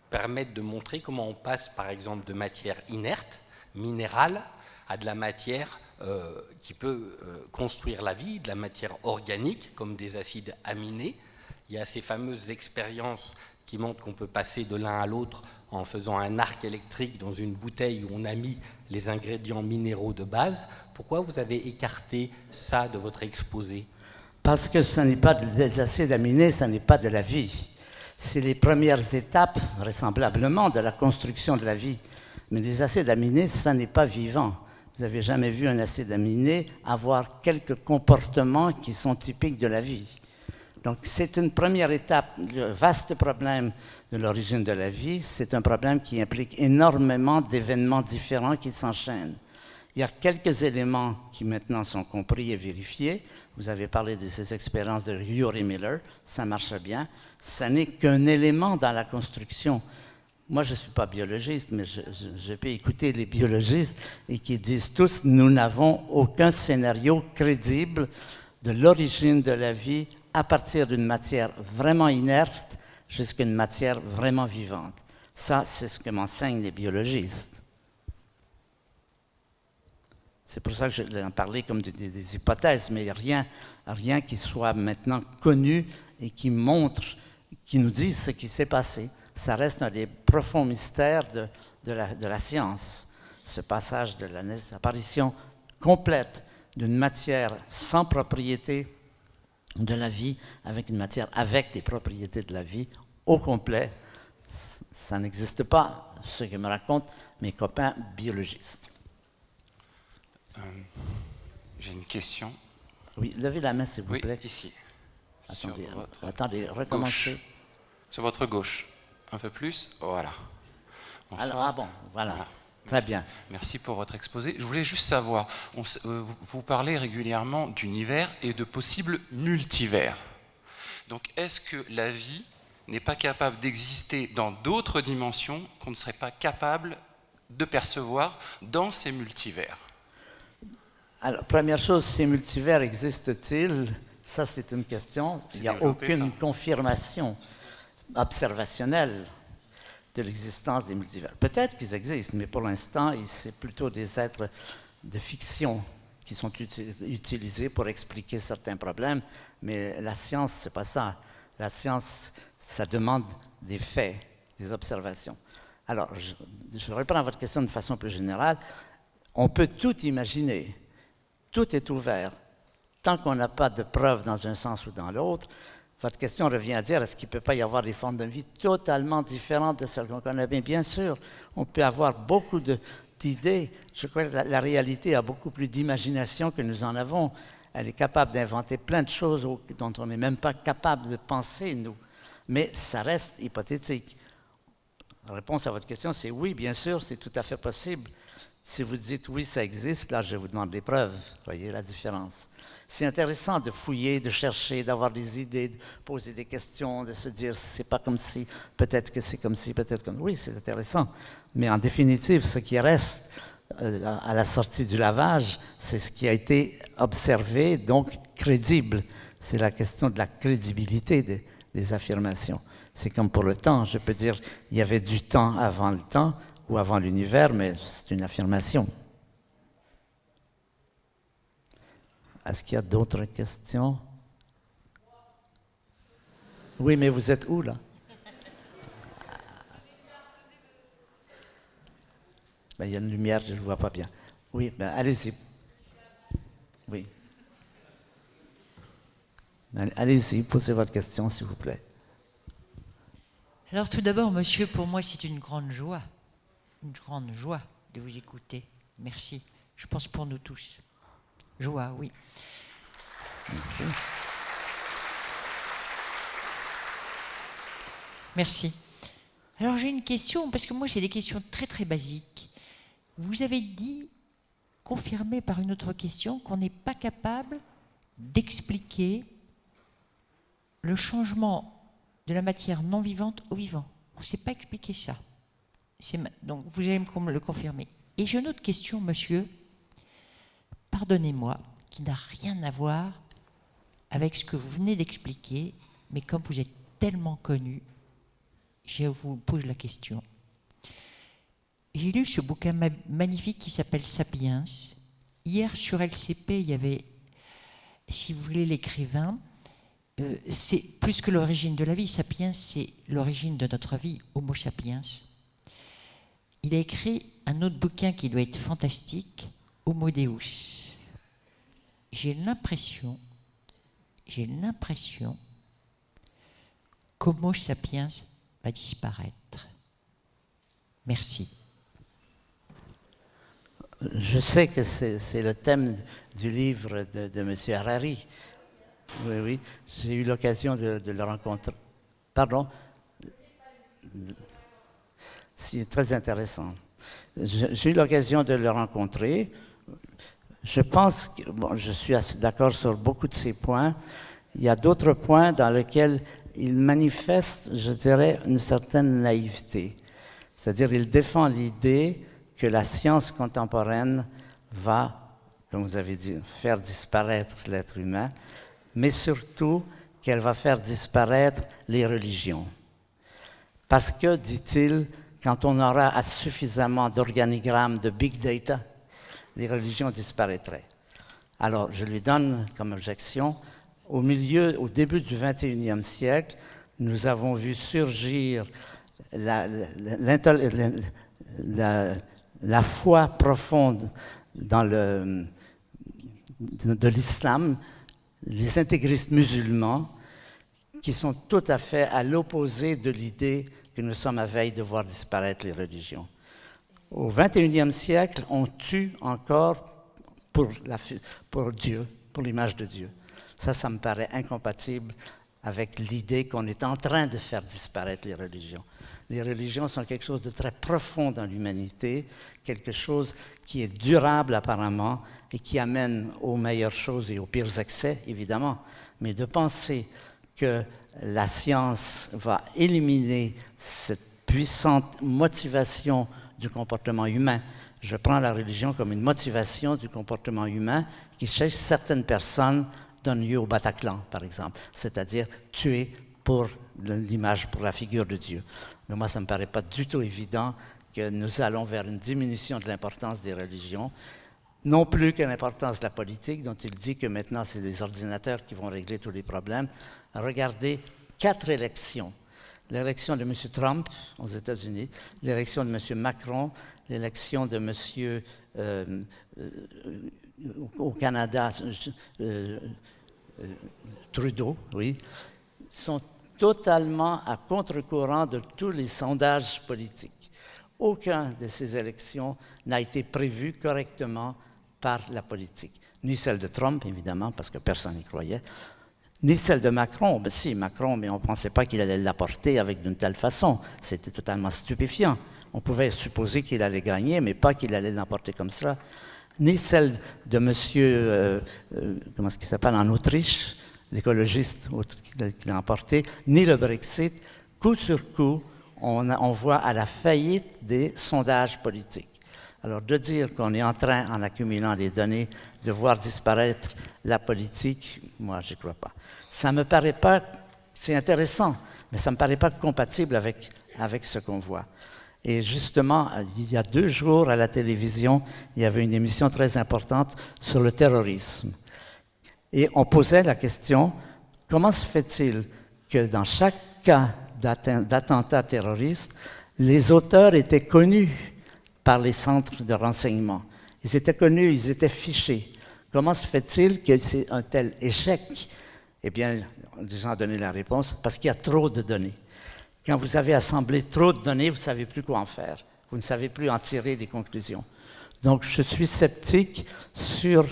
permettent de montrer comment on passe, par exemple, de matière inerte, minérale, à de la matière qui peut construire la vie, de la matière organique, comme des acides aminés. Il y a ces fameuses expériences qui montrent qu'on peut passer de l'un à l'autre en faisant un arc électrique dans une bouteille où on a mis les ingrédients minéraux de base. Pourquoi vous avez écarté ça de votre exposé? Parce que ce n'est pas des acides aminés, ce n'est pas de la vie. C'est les premières étapes, vraisemblablement, de la construction de la vie. Mais les acides aminés, ça n'est pas vivant. Vous n'avez jamais vu un acide aminé avoir quelques comportements qui sont typiques de la vie. Donc c'est une première étape. Le vaste problème de l'origine de la vie, c'est un problème qui implique énormément d'événements différents qui s'enchaînent. Il y a quelques éléments qui maintenant sont compris et vérifiés. Vous avez parlé de ces expériences de Urey Miller, ça marche bien. Ça n'est qu'un élément dans la construction. Moi, je ne suis pas biologiste, mais je peux écouter les biologistes et qui disent tous, nous n'avons aucun scénario crédible de l'origine de la vie à partir d'une matière vraiment inerte jusqu'à une matière vraiment vivante. Ça, c'est ce que m'enseignent les biologistes. C'est pour ça que je l'ai parlé comme des hypothèses, mais il n'y a rien qui soit maintenant connu et qui montre, qui nous dise ce qui s'est passé. Ça reste un des profonds mystères de la science. Ce passage de l'apparition complète d'une matière sans propriété de la vie avec une matière avec des propriétés de la vie au complet, ça n'existe pas, ce que me racontent mes copains biologistes. J'ai une question. Oui, levez la main s'il vous plaît. Oui, ici. Attendez, recommencez. Gauche. Sur votre gauche. Un peu plus, voilà. Alors, voilà. Très bien. Merci pour votre exposé. Je voulais juste savoir, vous parlez régulièrement d'univers et de possibles multivers. Donc, est-ce que la vie n'est pas capable d'exister dans d'autres dimensions qu'on ne serait pas capable de percevoir dans ces multivers? Alors, première chose, ces multivers existent-ils? Ça, c'est une question. Il n'y a aucune confirmation observationnelle de l'existence des multivers. Peut-être qu'ils existent, mais pour l'instant, c'est plutôt des êtres de fiction qui sont utilisés pour expliquer certains problèmes, mais la science, c'est pas ça. La science, ça demande des faits, des observations. Alors, je reprends votre question de façon plus générale. On peut tout imaginer. Tout est ouvert. Tant qu'on n'a pas de preuves dans un sens ou dans l'autre, votre question revient à dire, est-ce qu'il ne peut pas y avoir des formes de vie totalement différentes de celles qu'on connaît? Bien sûr, on peut avoir beaucoup d'idées. Je crois que la réalité a beaucoup plus d'imagination que nous en avons. Elle est capable d'inventer plein de choses dont on n'est même pas capable de penser, nous. Mais ça reste hypothétique. La réponse à votre question, c'est oui, bien sûr, c'est tout à fait possible. Si vous dites oui, ça existe, là, je vous demande les preuves. Vous voyez la différence. C'est intéressant de fouiller, de chercher, d'avoir des idées, de poser des questions, de se dire c'est pas comme si, peut-être que c'est comme si, peut-être comme... Oui, c'est intéressant. Mais en définitive, ce qui reste à la sortie du lavage, c'est ce qui a été observé, donc crédible. C'est la question de la crédibilité des affirmations. C'est comme pour le temps. Je peux dire il y avait du temps avant le temps ou avant l'univers, mais c'est une affirmation. Est-ce qu'il y a d'autres questions? Oui, mais vous êtes où, là? Ben, il y a une lumière, je ne vois pas bien. Oui, ben, allez-y. Oui. Ben, allez-y, posez votre question, s'il vous plaît. Alors, tout d'abord, monsieur, pour moi, c'est une grande joie de vous écouter. Merci. Je pense pour nous tous. Joie, oui. Merci. Merci. Alors j'ai une question, parce que moi c'est des questions très très basiques. Vous avez dit, confirmé par une autre question, qu'on n'est pas capable d'expliquer le changement de la matière non vivante au vivant. On ne sait pas expliquer ça. Donc, vous allez me le confirmer. Et j'ai une autre question, monsieur, pardonnez-moi, qui n'a rien à voir avec ce que vous venez d'expliquer, mais comme vous êtes tellement connu, je vous pose la question. J'ai lu ce bouquin magnifique qui s'appelle Sapiens. Hier, sur LCP, il y avait, si vous voulez, l'écrivain. C'est plus que l'origine de la vie. Sapiens, c'est l'origine de notre vie, Homo sapiens. Il a écrit un autre bouquin qui doit être fantastique, Homo Deus. J'ai l'impression qu'Homo sapiens va disparaître. Merci. Je sais que c'est le thème du livre de M. Harari. Oui, oui, j'ai eu l'occasion de le rencontrer. Pardon? C'est très intéressant. J'ai eu l'occasion de le rencontrer. Je pense que, bon, je suis assez d'accord sur beaucoup de ces points. Il y a d'autres points dans lesquels il manifeste, je dirais, une certaine naïveté. C'est-à-dire, il défend l'idée que la science contemporaine va, comme vous avez dit, faire disparaître l'être humain, mais surtout qu'elle va faire disparaître les religions. Parce que, dit-il, quand on aura suffisamment d'organigrammes, de big data, les religions disparaîtraient. Alors, je lui donne comme objection, au début du XXIe siècle, nous avons vu surgir la foi profonde de l'islam, les intégristes musulmans, qui sont tout à fait à l'opposé de l'idée que nous sommes à veille de voir disparaître les religions. Au XXIe siècle, on tue encore pour Dieu, pour l'image de Dieu. Ça me paraît incompatible avec l'idée qu'on est en train de faire disparaître les religions. Les religions sont quelque chose de très profond dans l'humanité, quelque chose qui est durable apparemment et qui amène aux meilleures choses et aux pires excès, évidemment. Mais de penser que la science va éliminer cette puissante motivation du comportement humain. Je prends la religion comme une motivation du comportement humain qui, chez certaines personnes, donne lieu au Bataclan, par exemple, c'est-à-dire tuer pour l'image, pour la figure de Dieu. Mais moi, ça ne me paraît pas du tout évident que nous allons vers une diminution de l'importance des religions, non plus que l'importance de la politique, dont il dit que maintenant, c'est les ordinateurs qui vont régler tous les problèmes. Regardez 4 élections. L'élection de M. Trump aux États-Unis, l'élection de M. Macron, l'élection de M. Au Canada, Trudeau, oui, sont totalement à contre-courant de tous les sondages politiques. Aucune de ces élections n'a été prévue correctement par la politique. Ni celle de Trump, évidemment, parce que personne n'y croyait, ni celle de Macron. Ben si, Macron, mais on ne pensait pas qu'il allait l'apporter avec d'une telle façon. C'était totalement stupéfiant. On pouvait supposer qu'il allait gagner, mais pas qu'il allait l'emporter comme ça. Ni celle de monsieur, comment est-ce qu'il s'appelle, en Autriche, l'écologiste qui l'a emporté, ni le Brexit. Coup sur coup, on voit à la faillite des sondages politiques. Alors, de dire qu'on est en train, en accumulant les données, de voir disparaître la politique, moi, je n'y crois pas. Ça me paraît pas, c'est intéressant, mais ça ne me paraît pas compatible avec ce qu'on voit. Et justement, il y a 2 jours à la télévision, il y avait une émission très importante sur le terrorisme. Et on posait la question, comment se fait-il que dans chaque cas d'attentat terroriste, les auteurs étaient connus par les centres de renseignement? Ils étaient connus, ils étaient fichés. Comment se fait-il que c'est un tel échec? Eh bien, les gens ont donné la réponse, parce qu'il y a trop de données. Quand vous avez assemblé trop de données, vous ne savez plus quoi en faire. Vous ne savez plus en tirer des conclusions. Donc, je suis sceptique sur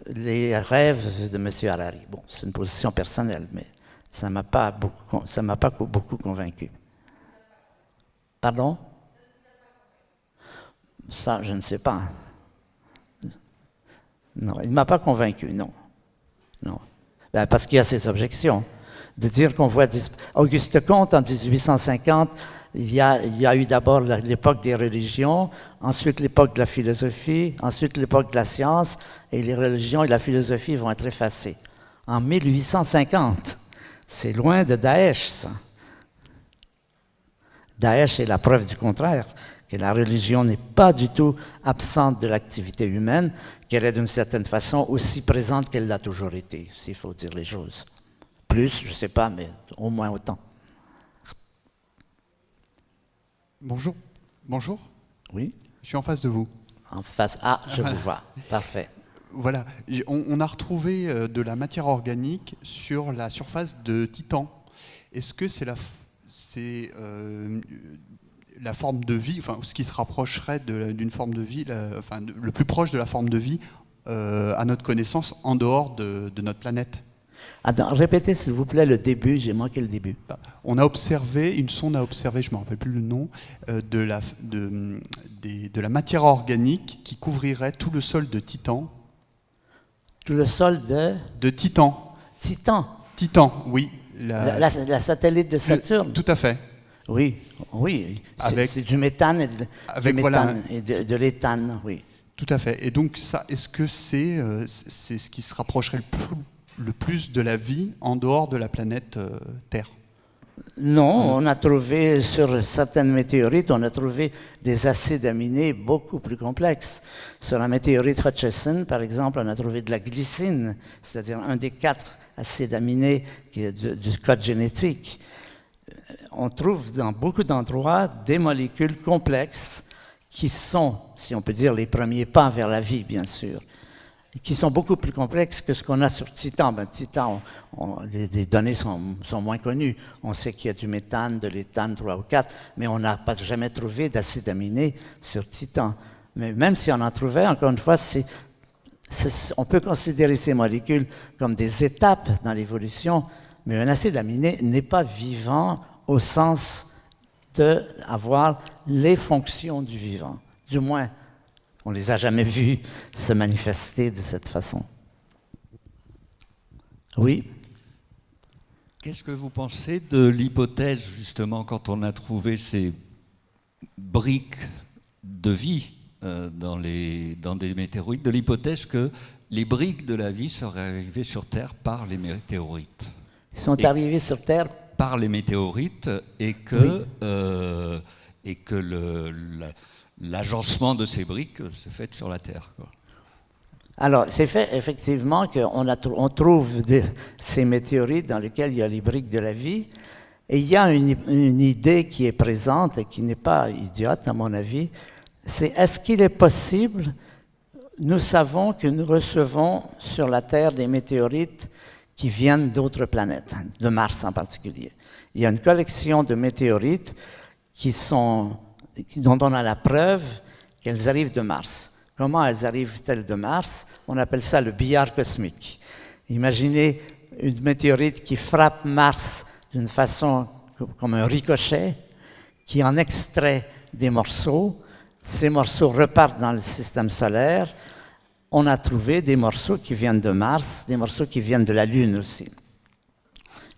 les rêves de M. Harari. Bon, c'est une position personnelle, mais ça ne m'a pas beaucoup convaincu. Pardon? Ça, je ne sais pas. Non, il ne m'a pas convaincu, non. Non. Ben, parce qu'il y a ces objections. de dire qu'on voit Auguste Comte en 1850, il y a eu d'abord l'époque des religions, ensuite l'époque de la philosophie, ensuite l'époque de la science, et les religions et la philosophie vont être effacées. En 1850, c'est loin de Daesh, ça. Daesh est la preuve du contraire, que la religion n'est pas du tout absente de l'activité humaine, qu'elle est d'une certaine façon aussi présente qu'elle l'a toujours été, s'il faut dire les choses. Plus, je ne sais pas, mais au moins autant. Bonjour. Bonjour. Oui. Je suis en face de vous. En face. Ah, je vous vois. Parfait. Voilà. On a retrouvé de la matière organique sur la surface de Titan. Est-ce que c'est la forme de vie, enfin, ce qui se rapprocherait d'une forme de vie, le plus proche de la forme de vie à notre connaissance en dehors de notre planète? Attends, répétez s'il vous plaît le début, j'ai manqué le début. On a observé, une sonde a observé, je ne me rappelle plus le nom, de la matière organique qui couvrirait tout le sol de Titan. Tout le sol de Titan. Titan. Titan, oui. La satellite de Saturne. Tout à fait. Oui, oui. C'est du méthane et de l'éthane, oui. Tout à fait. Et donc ça, est-ce que c'est ce qui se rapprocherait le plus de la vie en dehors de la planète Terre? Non, on a trouvé sur certaines météorites, on a trouvé des acides aminés beaucoup plus complexes. Sur la météorite Hutchison, par exemple, on a trouvé de la glycine, c'est-à-dire un des 4 acides aminés du code génétique. On trouve dans beaucoup d'endroits des molécules complexes qui sont, si on peut dire, les premiers pas vers la vie, bien sûr, qui sont beaucoup plus complexes que ce qu'on a sur Titan. Titan, les données sont moins connues. On sait qu'il y a du méthane, de l'éthane, 3 ou 4, mais on n'a pas jamais trouvé d'acide aminé sur Titan. Mais même si on en trouvait, encore une fois, on peut considérer ces molécules comme des étapes dans l'évolution, mais un acide aminé n'est pas vivant au sens d'avoir les fonctions du vivant. Du moins, on ne les a jamais vus se manifester de cette façon. Oui. Qu'est-ce que vous pensez de l'hypothèse, justement, quand on a trouvé ces briques de vie dans des météorites, de l'hypothèse que les briques de la vie seraient arrivées sur Terre par les météorites? Ils sont arrivés sur Terre par les météorites et que, l'agencement de ces briques se fait sur la Terre, quoi. Alors, c'est fait effectivement qu'on trouve ces météorites dans lesquelles il y a les briques de la vie, et il y a une idée qui est présente et qui n'est pas idiote à mon avis, c'est est-ce qu'il est possible, nous savons que nous recevons sur la Terre des météorites qui viennent d'autres planètes, de Mars en particulier. Il y a une collection de météorites dont on a la preuve qu'elles arrivent de Mars. Comment elles arrivent-elles de Mars? On appelle ça le billard cosmique. Imaginez une météorite qui frappe Mars d'une façon comme un ricochet, qui en extrait des morceaux. Ces morceaux repartent dans le système solaire. On a trouvé des morceaux qui viennent de Mars, des morceaux qui viennent de la Lune aussi.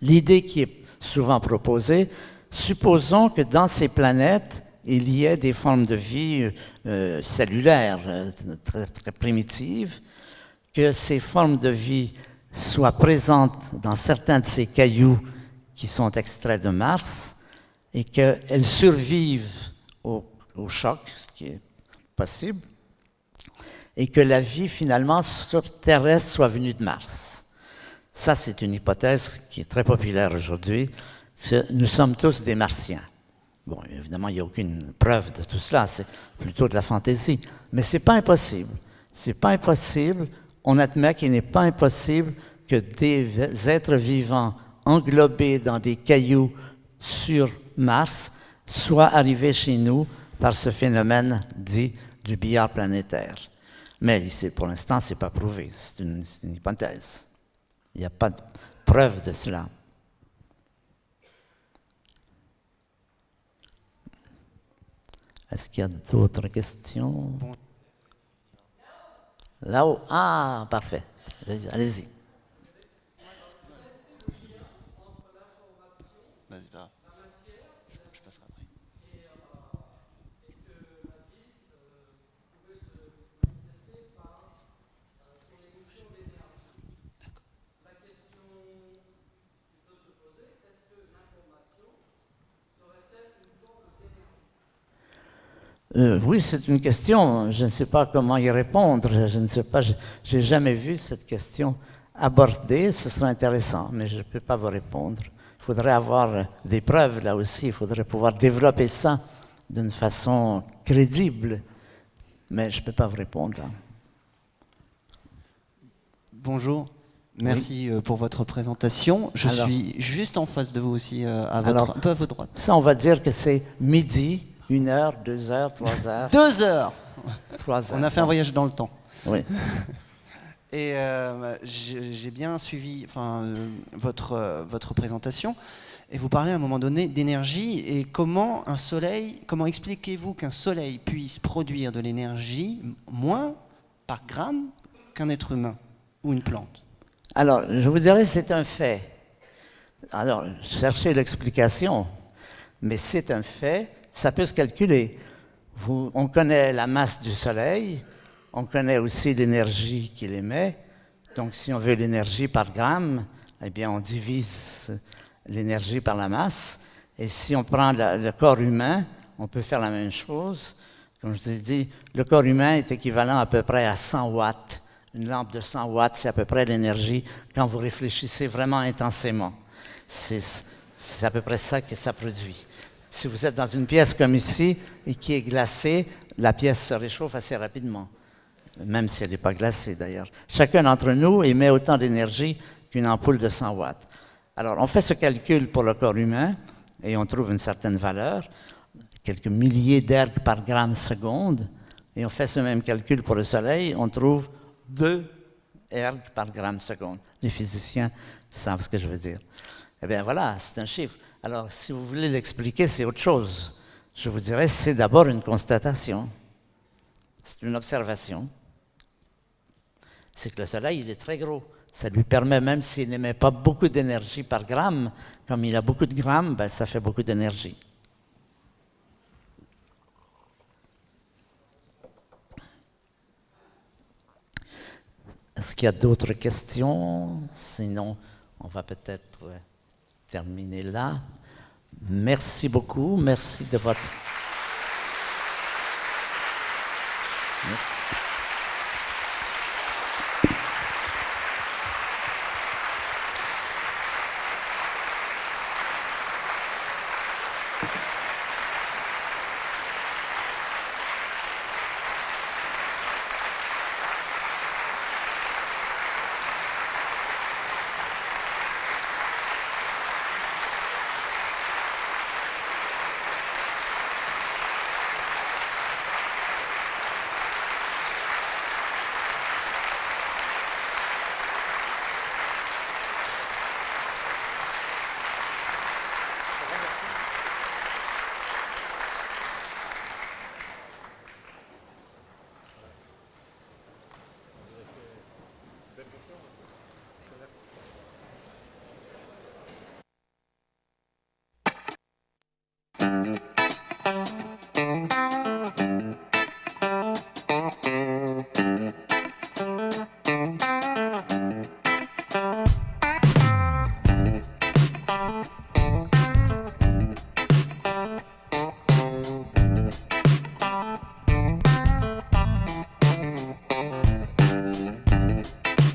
L'idée qui est souvent proposée, supposons que dans ces planètes, il y ait des formes de vie cellulaires très, très primitives, que ces formes de vie soient présentes dans certains de ces cailloux qui sont extraits de Mars et qu'elles survivent au choc, ce qui est possible, et que la vie finalement sur terrestre soit venue de Mars. Ça, c'est une hypothèse qui est très populaire aujourd'hui. Nous sommes tous des Martiens. Bon, évidemment, il n'y a aucune preuve de tout cela, c'est plutôt de la fantaisie. Mais ce n'est pas impossible. C'est pas impossible. On admet qu'il n'est pas impossible que des êtres vivants englobés dans des cailloux sur Mars soient arrivés chez nous par ce phénomène dit du billard planétaire. Mais pour l'instant, ce n'est pas prouvé. C'est une hypothèse. Il n'y a pas de preuve de cela. Est-ce qu'il y a d'autres questions? Là-haut. Ah, parfait. Allez-y. Oui, c'est une question. Je ne sais pas comment y répondre. Je ne sais pas. J'ai jamais vu cette question abordée. Ce serait intéressant, mais je ne peux pas vous répondre. Il faudrait avoir des preuves là aussi. Il faudrait pouvoir développer ça d'une façon crédible. Mais je ne peux pas vous répondre là. Bonjour. Merci pour votre présentation. Je suis juste en face de vous aussi, un peu à votre droite. Ça, on va dire que c'est midi, 1 heure, 2 heures, 3 heures. 2 heures 3 heures. On a fait un voyage dans le temps. Oui. Et j'ai bien suivi votre présentation. Et vous parlez à un moment donné d'énergie et comment expliquez-vous qu'un soleil puisse produire de l'énergie moins par gramme qu'un être humain ou une plante? Alors, je vous dirais, c'est un fait. Alors, cherchez l'explication, mais c'est un fait, ça peut se calculer. On connaît la masse du Soleil, on connaît aussi l'énergie qu'il émet. Donc, si on veut l'énergie par gramme, eh bien, on divise l'énergie par la masse. Et si on prend le corps humain, on peut faire la même chose. Comme je vous ai dit, le corps humain est équivalent à peu près à 100 watts. Une lampe de 100 watts, c'est à peu près l'énergie quand vous réfléchissez vraiment intensément. C'est à peu près ça que ça produit. Si vous êtes dans une pièce comme ici et qui est glacée, la pièce se réchauffe assez rapidement, même si elle n'est pas glacée d'ailleurs. Chacun d'entre nous émet autant d'énergie qu'une ampoule de 100 watts. Alors, on fait ce calcul pour le corps humain et on trouve une certaine valeur, quelques milliers d'ergs par gramme seconde, et on fait ce même calcul pour le Soleil, on trouve 2 ergs par gramme seconde. Les physiciens savent ce que je veux dire. Eh bien voilà, c'est un chiffre. Alors, si vous voulez l'expliquer, c'est autre chose. Je vous dirais, c'est d'abord une constatation. C'est une observation. C'est que le Soleil, il est très gros. Ça lui permet, même s'il n'émet pas beaucoup d'énergie par gramme, comme il a beaucoup de grammes, ben, ça fait beaucoup d'énergie. Est-ce qu'il y a d'autres questions? Sinon, on va peut-être terminer là. Merci beaucoup. Merci de votre... Merci.